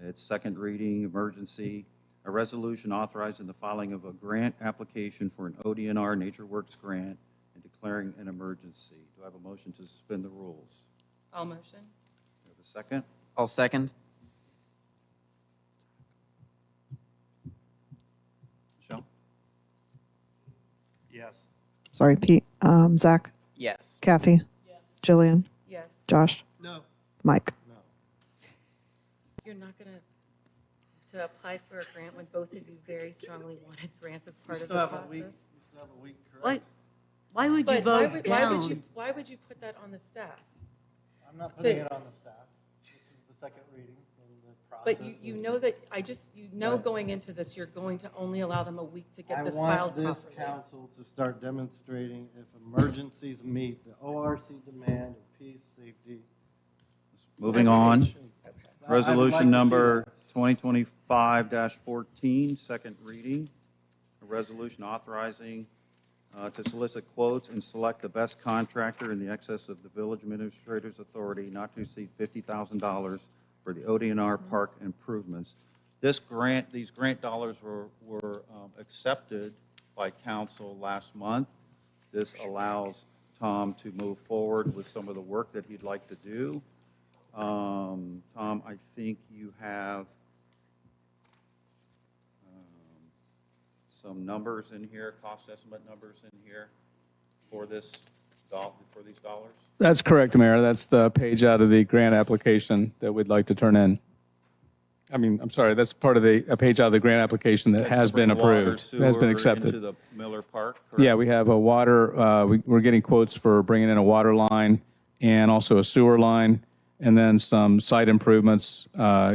Speaker 3: It's second reading, emergency. A resolution authorizing the filing of a grant application for an ODNR NatureWorks grant and declaring an emergency. Do I have a motion to suspend the rules?
Speaker 9: All motion?
Speaker 3: Do I have a second?
Speaker 5: I'll second.
Speaker 3: Michelle?
Speaker 8: Yes.
Speaker 4: sorry, Pete, Zach,
Speaker 5: Yes.
Speaker 4: Kathy, Jillian,
Speaker 9: Yes.
Speaker 4: Josh,
Speaker 12: No.
Speaker 4: Mike.
Speaker 8: No.
Speaker 9: You're not going to apply for a grant when both of you very strongly wanted grants as part of the process?
Speaker 8: We still have a week,
Speaker 10: Why,
Speaker 8: correct?
Speaker 10: why would you
Speaker 9: But why
Speaker 10: vote
Speaker 9: would
Speaker 10: down?
Speaker 9: why would you put that on the staff?
Speaker 8: I'm not putting it on the staff. This is the second reading in the process.
Speaker 9: But you know that, you know
Speaker 8: Right.
Speaker 9: going into this, you're going to only allow them a week to get
Speaker 8: I
Speaker 9: this
Speaker 8: want
Speaker 9: filed
Speaker 8: this
Speaker 9: properly.
Speaker 8: council to start demonstrating if emergencies meet the ORC demand of peace, safety.
Speaker 3: Moving on.
Speaker 8: I would like
Speaker 3: Resolution
Speaker 8: to see
Speaker 3: number
Speaker 8: that.
Speaker 3: 2025-14, second reading. A resolution authorizing to solicit quotes and select the best contractor in the excess of the village administrator's authority not to exceed $50,000 for the ODNR park improvements. These grant dollars were accepted by council last month. This allows Tom to move forward with some of the work that he'd like to do. Tom, I think you have some numbers in here, cost estimate numbers in here for these dollars?
Speaker 1: That's correct, Mayor. That's the page out of the grant application that we'd like to turn in. I'm sorry, that's part of a page out of the grant application that has been
Speaker 3: Water,
Speaker 1: approved, has been
Speaker 3: sewer
Speaker 1: accepted.
Speaker 3: Into the Miller Park, correct?
Speaker 1: Yeah, we have a water, we're getting quotes for bringing in a water line and also a sewer line, and then some site improvements,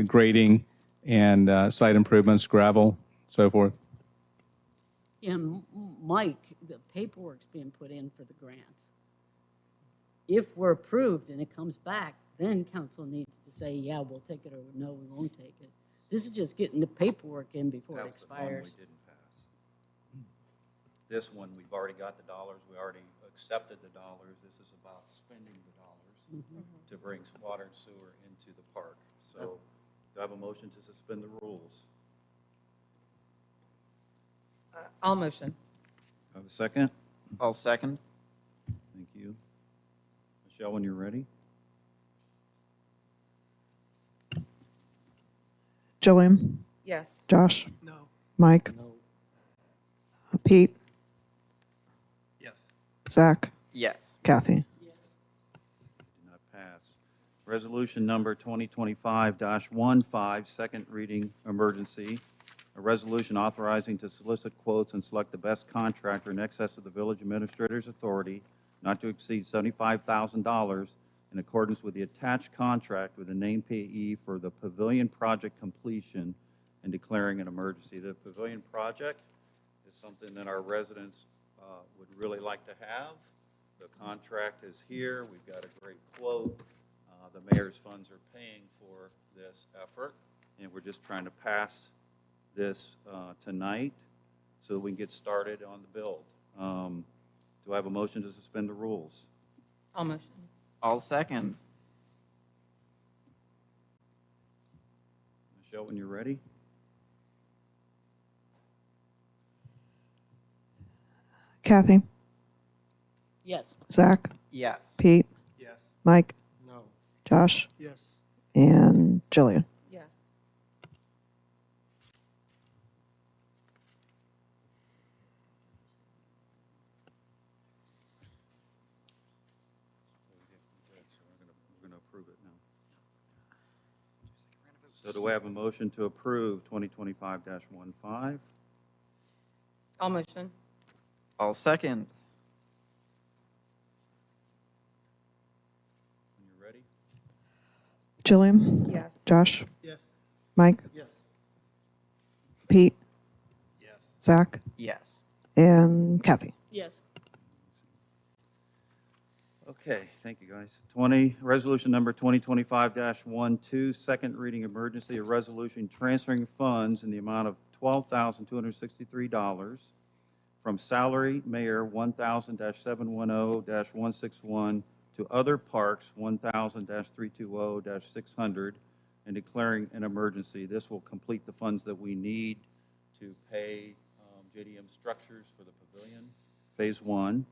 Speaker 1: grading and site improvements, gravel, so forth.
Speaker 10: Yeah, Mike, the paperwork's being put in for the grants. If we're approved and it comes back, then council needs to say, yeah, we'll take it, or no, we won't take it. This is just getting the paperwork in before
Speaker 3: That
Speaker 10: it
Speaker 3: was the one we
Speaker 10: expires.
Speaker 3: didn't pass. This one, we've already got the dollars, we already accepted the dollars. This is about spending the dollars to bring water and sewer into the park. So do I have a motion to suspend the rules?
Speaker 9: All motion.
Speaker 3: Do I have a second?
Speaker 5: I'll second.
Speaker 3: Thank you. Michelle, when you're ready.
Speaker 4: Jillian,
Speaker 9: Yes.
Speaker 4: Josh,
Speaker 12: No.
Speaker 4: Mike,
Speaker 8: No.
Speaker 4: Pete,
Speaker 11: Yes.
Speaker 4: Zach,
Speaker 5: Yes.
Speaker 4: Kathy.
Speaker 3: Did not pass. Resolution number 2025-15, second reading emergency. A resolution authorizing to solicit quotes and select the best contractor in excess of the village administrator's authority not to exceed $75,000 in accordance with the attached contract with the named payee for the pavilion project completion and declaring an emergency. The pavilion project is something that our residents would really like to have. The contract is here. We've got a great quote. The mayor's funds are paying for this effort, and we're just trying to pass this tonight so that we can get started on the build. Do I have a motion to suspend the rules?
Speaker 9: I'll motion.
Speaker 5: I'll second.
Speaker 3: Michelle, when you're ready.
Speaker 4: Kathy,
Speaker 10: Yes.
Speaker 4: Zach,
Speaker 5: Yes.
Speaker 4: Pete,
Speaker 11: Yes.
Speaker 4: Mike,
Speaker 8: No.
Speaker 4: Josh,
Speaker 12: Yes.
Speaker 4: and Jillian.
Speaker 9: Yes.
Speaker 3: We're going to approve it now. So do I have a motion to approve 2025-15?
Speaker 9: I'll motion.
Speaker 5: I'll second.
Speaker 3: When you're ready.
Speaker 4: Jillian,
Speaker 9: Yes.
Speaker 4: Josh,
Speaker 12: Yes.
Speaker 4: Mike,
Speaker 12: Yes.
Speaker 4: Pete,
Speaker 11: Yes.
Speaker 4: Zach,
Speaker 5: Yes.
Speaker 4: and Kathy.
Speaker 10: Yes.
Speaker 3: Okay, thank you, guys. Resolution number 2025-12, second reading emergency, a resolution transferring funds in the amount of $12,263 from salary mayor 1000-710-161 to other parks 1000-320-600 and declaring an emergency. This will complete the funds that we need to pay JDM Structures for the pavilion, phase 1.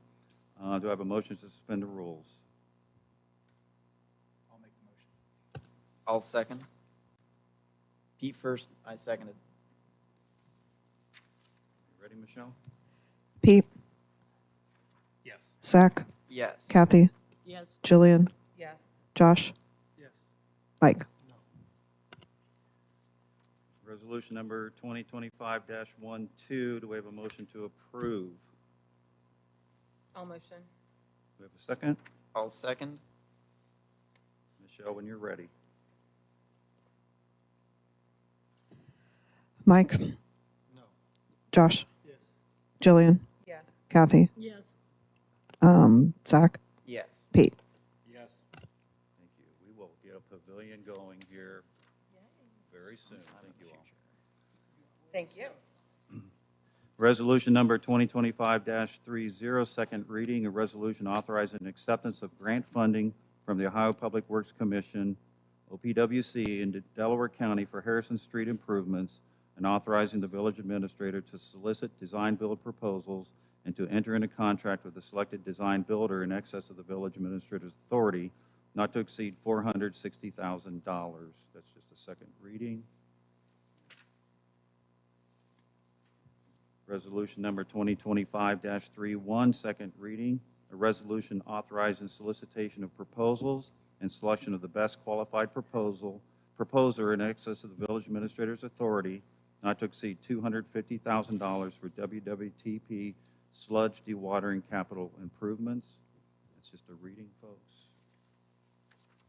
Speaker 3: Do I have a motion to suspend the rules?
Speaker 11: I'll make the motion.
Speaker 5: I'll second. Pete first, I seconded.
Speaker 3: You ready, Michelle?
Speaker 4: Pete,
Speaker 11: Yes.
Speaker 4: Zach,
Speaker 5: Yes.
Speaker 4: Kathy,
Speaker 10: Yes.
Speaker 4: Jillian,
Speaker 9: Yes.
Speaker 4: Josh,
Speaker 12: Yes.
Speaker 4: Mike.
Speaker 3: Resolution number 2025-12, do we have a motion to approve?
Speaker 9: I'll motion.
Speaker 3: Do we have a second?
Speaker 5: I'll second.
Speaker 3: Michelle, when you're ready.
Speaker 4: Mike,
Speaker 12: No.
Speaker 4: Josh,
Speaker 12: Yes.
Speaker 4: Jillian,
Speaker 9: Yes.
Speaker 4: Kathy,
Speaker 10: Yes.
Speaker 4: Zach,
Speaker 5: Yes.
Speaker 4: Pete.
Speaker 11: Yes.
Speaker 3: Thank you. We will get a pavilion going here very soon. Thank you all.
Speaker 9: Thank you.
Speaker 3: Resolution number 2025-30, second reading, a resolution authorizing acceptance of grant funding from the Ohio Public Works Commission, OPWC, into Delaware County for Harrison Street improvements, and authorizing the village administrator to solicit design-build proposals and to enter into contract with the selected design builder in excess of the village administrator's authority, not to exceed $460,000. That's just a second reading. Resolution number 2025-31, second reading, a resolution authorizing solicitation of proposals and selection of the best qualified proposer in excess of the village administrator's authority, not to exceed $250,000 for WWTP sludge dewatering capital improvements. It's just a reading, folks.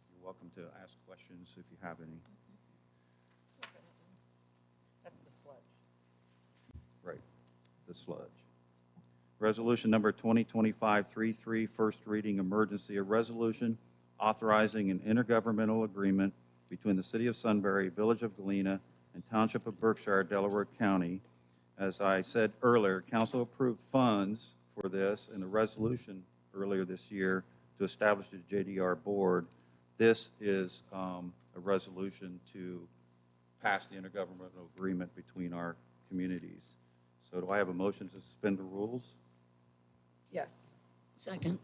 Speaker 3: You're welcome to ask questions if you have any.
Speaker 9: That's the sludge.
Speaker 3: Right, the sludge. Resolution number 2025-33, first reading emergency, a resolution authorizing an intergovernmental agreement between the City of Sunbury, Village of Galena, and Township of Berkshire, Delaware County. As I said earlier, council approved funds for this in a resolution earlier this year to establish the JDR board. This is a resolution to pass the intergovernmental agreement between our communities. So do I have a motion to suspend the rules?
Speaker 9: Yes.
Speaker 10: Second.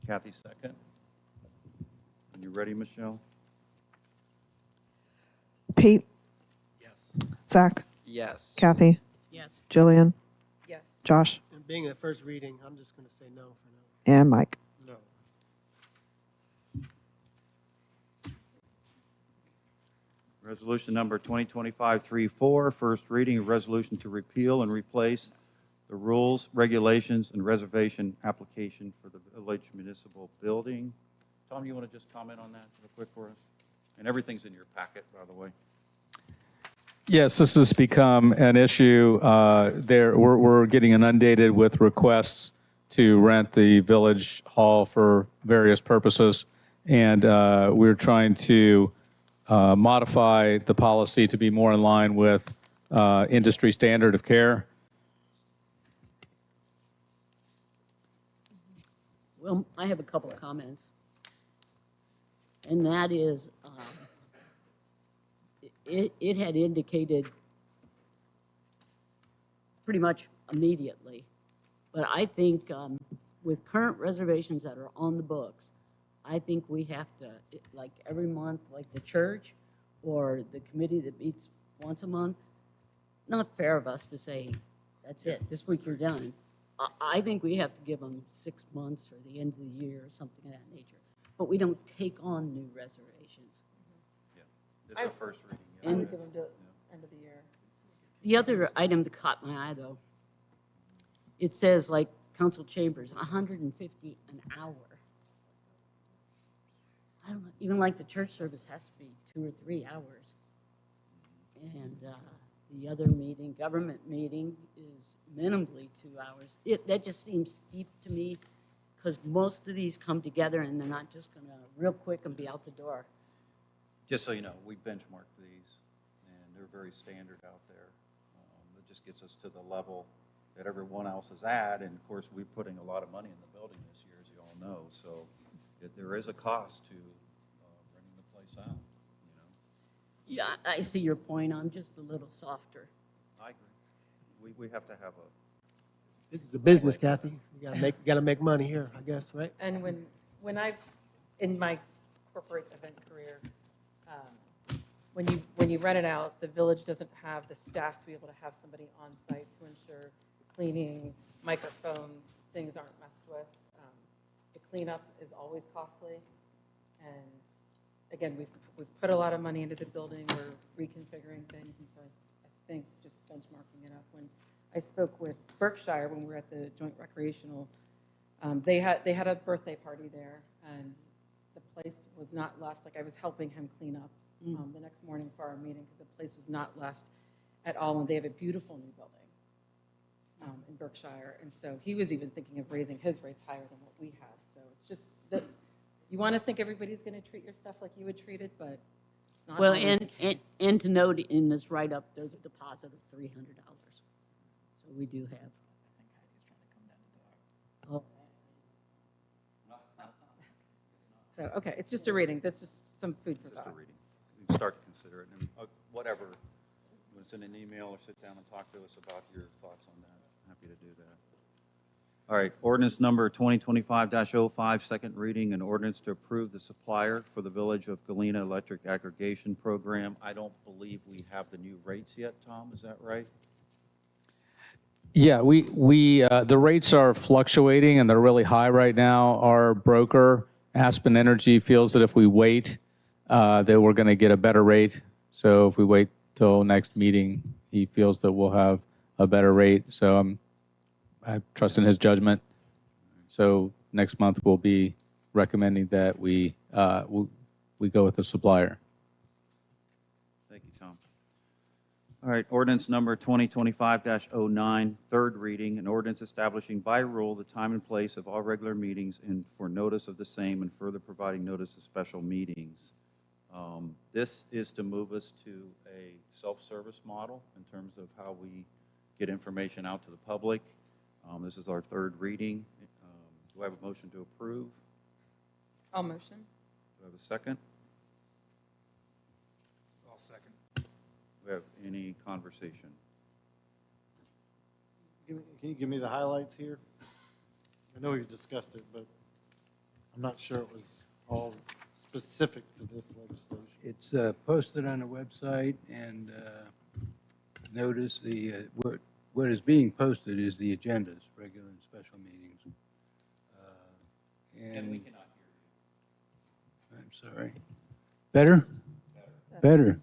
Speaker 3: Kathy, second. Are you ready, Michelle?
Speaker 4: Pete,
Speaker 11: Yes.
Speaker 4: Zach,
Speaker 5: Yes.
Speaker 4: Kathy,
Speaker 10: Yes.
Speaker 4: Jillian,
Speaker 9: Yes.
Speaker 4: Josh,
Speaker 12: And being the first reading, I'm just going to say no for
Speaker 4: and Mike.
Speaker 12: now. No.
Speaker 3: Resolution number 2025-34, first reading, a resolution to repeal and replace the rules, regulations, and reservation application for the village municipal building. Tom, you want to just comment on that real quick for us? And everything's in your packet, by the way.
Speaker 1: Yes, this has become an issue. We're getting inundated with requests to rent the village hall for various purposes, and we're trying to modify the policy to be more in line with industry standard of care.
Speaker 10: Well, I have a couple of comments. And that is, it had indicated pretty much immediately. But I think with current reservations that are on the books, I think we have to, like every month, like the church or the committee that meets once a month, not fair of us to say, that's it, this week you're done. I think we have to give them 6 months or the end of the year or something of that nature. But we don't take on new reservations.
Speaker 3: Yeah, this is the first reading.
Speaker 9: I
Speaker 3: Yeah.
Speaker 9: would give them to end of the year.
Speaker 10: The other item that caught my eye, though, it says like council chambers, 150 an hour. I don't know, even like the church service has to be 2 or 3 hours. And the other meeting, government meeting, is minimally 2 hours. That just seems steep to me, because most of these come together and they're not just gonna real quick and be out the door.
Speaker 3: Just so you know, we benchmarked these, and they're very standard out there. It just gets us to the level that everyone else is at, and of course, we're putting a lot of money in the building this year, as you all know, so there is a cost to renting the place out, you know?
Speaker 10: Yeah, I see your point. I'm just a little softer.
Speaker 3: I agree. We have to have a,
Speaker 12: This is a business, Kathy. You gotta make money here, I guess, right?
Speaker 9: And when I've, in my corporate event career, when you rent it out, the village doesn't have the staff to be able to have somebody on site to ensure cleaning, microphones, things aren't messed with. The cleanup is always costly. And again, we've put a lot of money into the building. We're reconfiguring things. And so I think just benchmarking it up. When I spoke with Berkshire when we were at the joint recreational, they had a birthday party there, and the place was not left. Like, I was helping him clean up the next morning for our meeting, because the place was not left at all. And they have a beautiful new building in Berkshire, and so he was even thinking of raising his rates higher than what we have. So it's just that you want to think everybody's going to treat your stuff like you would treat it, but it's not.
Speaker 10: Well,
Speaker 9: always the case.
Speaker 10: and to note in this write-up, there's a deposit of $300. So we do have. Oh,
Speaker 9: So, okay, it's just a reading. That's just some food for
Speaker 3: just a
Speaker 9: thought.
Speaker 3: reading. You can start to consider it, and whatever, you want to send an email or sit down and talk to us about your thoughts on that. Happy to do that. All right, ordinance number 2025-05, second reading, an ordinance to approve the supplier for the Village of Galena Electric Aggregation Program. I don't believe we have the new rates yet, Tom, is that right?
Speaker 1: Yeah, the rates are fluctuating and they're really high right now. Our broker, Aspen Energy, feels that if we wait, that we're going to get a better rate. So if we wait till next meeting, he feels that we'll have a better rate. So I trust in his judgment. So next month we'll be recommending that we go with the supplier.
Speaker 3: Thank you, Tom. All right, ordinance number 2025-09, third reading, an ordinance establishing by rule the time and place of all regular meetings and for notice of the same and further providing notice of special meetings. This is to move us to a self-service model in terms of how we get information out to the public. This is our third reading. Do I have a motion to approve?
Speaker 9: I'll motion.
Speaker 3: Do I have a second?
Speaker 11: I'll second.
Speaker 3: Do we have any conversation?
Speaker 8: Can you give me the highlights here? I know we've discussed it, but I'm not sure it was all specific to this legislation.
Speaker 2: It's posted on the website, and notice what is being posted is the agendas, regular and special meetings.
Speaker 3: And we cannot hear
Speaker 2: I'm sorry. Better? Better.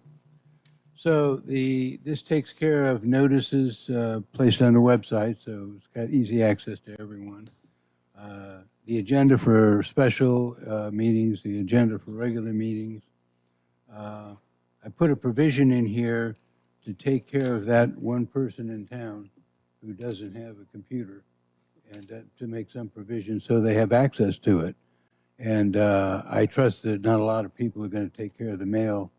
Speaker 2: So this takes care of notices placed on the website, so it's got easy access to everyone. The agenda for special meetings, the agenda for regular meetings. I put a provision in here to take care of that one person in town who doesn't have a computer, and to make some provision so they have access to it. And I trust that not a lot of people are going to take care of the mail,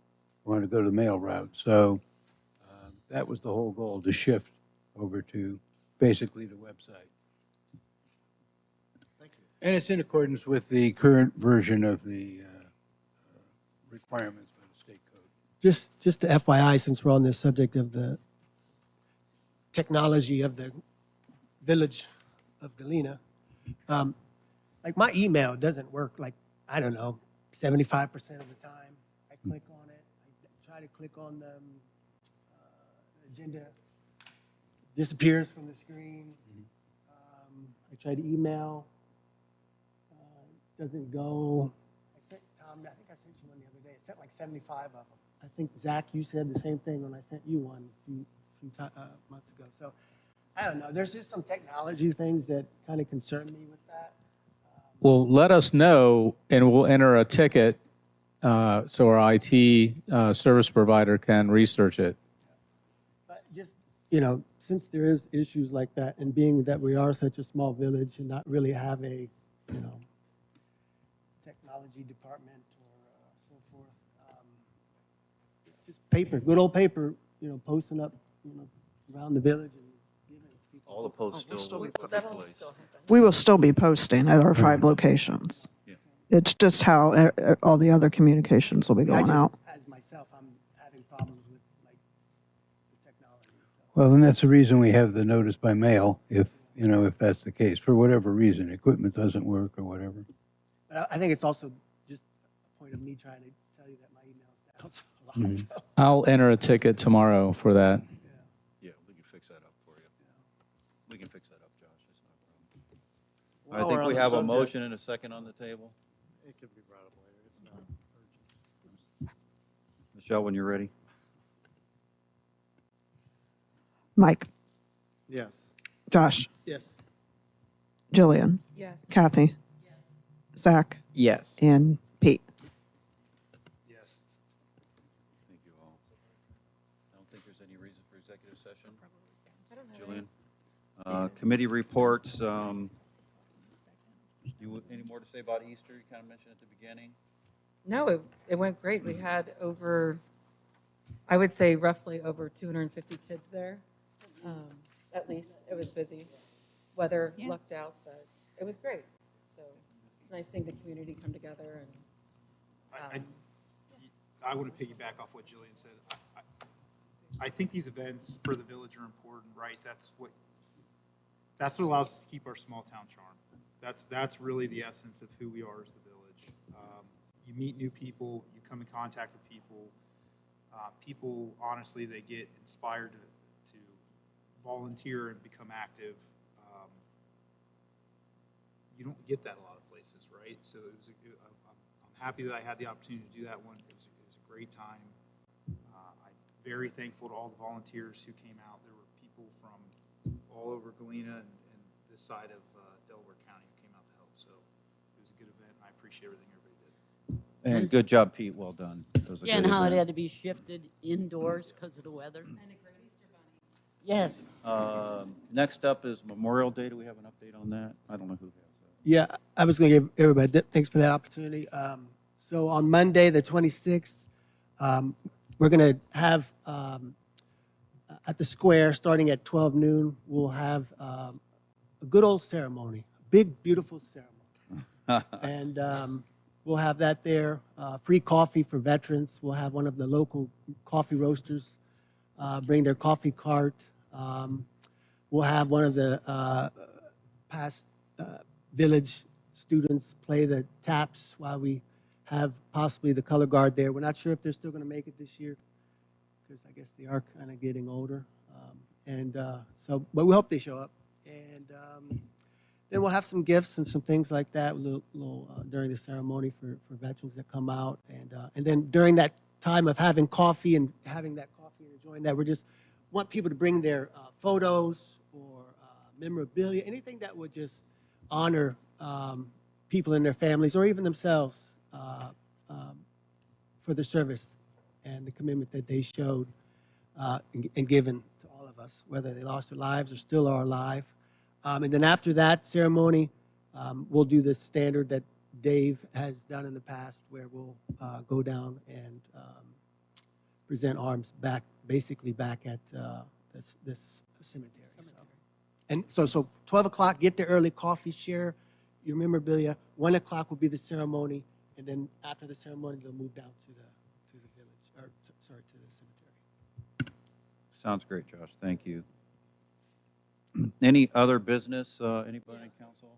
Speaker 2: want to go the mail route. So that was the whole goal, to shift over to basically the website.
Speaker 12: Thank you.
Speaker 2: And it's in accordance with the current version of the requirements by the state code.
Speaker 12: Just to FYI, since we're on this subject of the technology of the village of Galena, like my email doesn't work like, I don't know, 75% of the time. I click on it, I try to click on the agenda, disappears from the screen. I try to email, doesn't go. I sent Tom, I think I sent you one the other day. I sent like 75 of them. I think, Zach, you said the same thing when I sent you one a few months ago. So I don't know. There's just some technology things that kind of concern me with that.
Speaker 1: Well, let us know, and we'll enter a ticket so our IT service provider can research it.
Speaker 12: But just, since there is issues like that, and being that we are such a small village and not really have a, technology department or so forth, just paper, good old paper, posting up, around the village and giving people.
Speaker 3: All the posts still will put in place.
Speaker 4: We will still be posting at our 5 locations.
Speaker 3: Yeah.
Speaker 4: It's just how all the other communications will be
Speaker 12: I
Speaker 4: going
Speaker 12: just,
Speaker 4: out.
Speaker 12: as myself, I'm having problems with like the technology. So.
Speaker 2: Well, and that's the reason we have the notice by mail, if that's the case, for whatever reason, equipment doesn't work or whatever.
Speaker 12: But I think it's also just a point of me trying to tell you that my email's down so a lot. So.
Speaker 1: I'll enter a ticket tomorrow for that.
Speaker 3: Yeah, we can fix that up for you. We can fix that up, Josh. It's not a problem.
Speaker 8: While
Speaker 3: I think
Speaker 8: we're on
Speaker 3: we
Speaker 8: the
Speaker 3: have a
Speaker 8: subject-
Speaker 3: motion and a second on the table.
Speaker 8: It could be brought up later. It's not urgent.
Speaker 3: Michelle, when you're ready.
Speaker 4: Mike,
Speaker 8: Yes.
Speaker 4: Josh,
Speaker 8: Yes.
Speaker 4: Jillian,
Speaker 9: Yes.
Speaker 4: Kathy, Zach,
Speaker 5: Yes.
Speaker 4: and Pete.
Speaker 8: Yes.
Speaker 3: Thank you all. I don't think there's any reason for executive session. Jillian? Committee reports. Any more to say about Easter? You kind of mentioned at the beginning.
Speaker 9: No, it went great. We had I would say roughly over 250 kids there. At least it was busy. Weather lucked out, but it was great. So it's nice seeing the community come together. And
Speaker 11: I want to piggyback off what Jillian said. I think these events for the village are important, right? That's what allows us to keep our small town charm. That's really the essence of who we are as the village. You meet new people, you come in contact with people. People, honestly, they get inspired to volunteer and become active. You don't get that a lot of places, right? So I'm happy that I had the opportunity to do that one. It was a great time. I'm very thankful to all the volunteers who came out. There were people from all over Galena and this side of Delaware County who came out to help. So it was a good event, and I appreciate everything everybody did.
Speaker 3: And good job, Pete. Well done. It was a
Speaker 10: Yeah,
Speaker 3: good
Speaker 10: and how it
Speaker 3: event.
Speaker 10: had to be shifted indoors because of the weather. And a great Easter bunny. Yes.
Speaker 3: Next up is Memorial Day. Do we have an update on that? I don't know who has that.
Speaker 12: Yeah, I was going to give everybody, thanks for that opportunity. So on Monday, the 26th, we're going to have at the square, starting at 12 noon, we'll have a good old ceremony, big, beautiful ceremony. And we'll have that there. Free coffee for veterans. We'll have one of the local coffee roasters bring their coffee cart. We'll have one of the past village students play the taps while we have possibly the color guard there. We're not sure if they're still going to make it this year because I guess they are kind of getting older. But we hope they show up. And then we'll have some gifts and some things like that during the ceremony for veterans that come out. And then during that time of having coffee and having that coffee parking and enjoying that. We just want people to bring their photos or memorabilia, anything that would just honor people and their families or even themselves for the service and the commitment that they showed and given to all of us, whether they lost their lives or still are alive. And then after that ceremony, we'll do the standard that Dave has done in the past, where we'll go down and present arms basically back at this cemetery. So 12 o'clock, get there early, coffee, share your memorabilia. 1 o'clock will be the ceremony, and then after the ceremony, they'll move down to the village, or to the cemetery.
Speaker 3: Sounds great, Josh. Thank you. Any other business, anybody in council?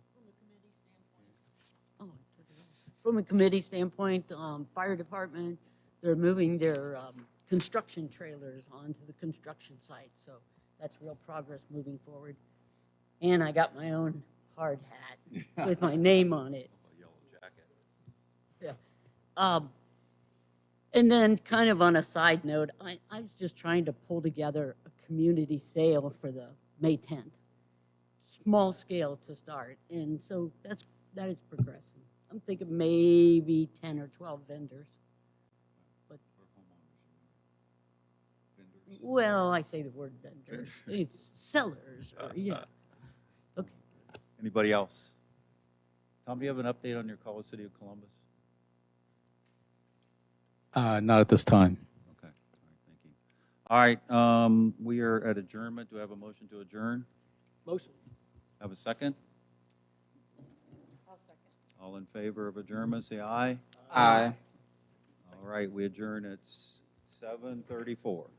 Speaker 10: From a committee standpoint, fire department, they're moving their construction trailers onto the construction site, so that's real progress moving forward. And I got my own hard hat with my name on it.
Speaker 3: Yellow jacket.
Speaker 10: Yeah. And then kind of on a side note, I was just trying to pull together a community sale for the May 10th. Small scale to start, and so that is progressing. I'm thinking maybe 10 or 12 vendors. But, well, I say the word vendors. It's sellers, or, yeah. Okay.
Speaker 3: Anybody else? Tom, do you have an update on your call with City of Columbus?
Speaker 1: Not at this time.
Speaker 3: Okay. All right, thank you. All right, we are at adjournment. Do I have a motion to adjourn?
Speaker 12: Motion.
Speaker 3: Have a second?
Speaker 9: I'll second.
Speaker 3: All in favor of adjournment, say aye.
Speaker 5: Aye.
Speaker 3: All right, we adjourn at 7:34.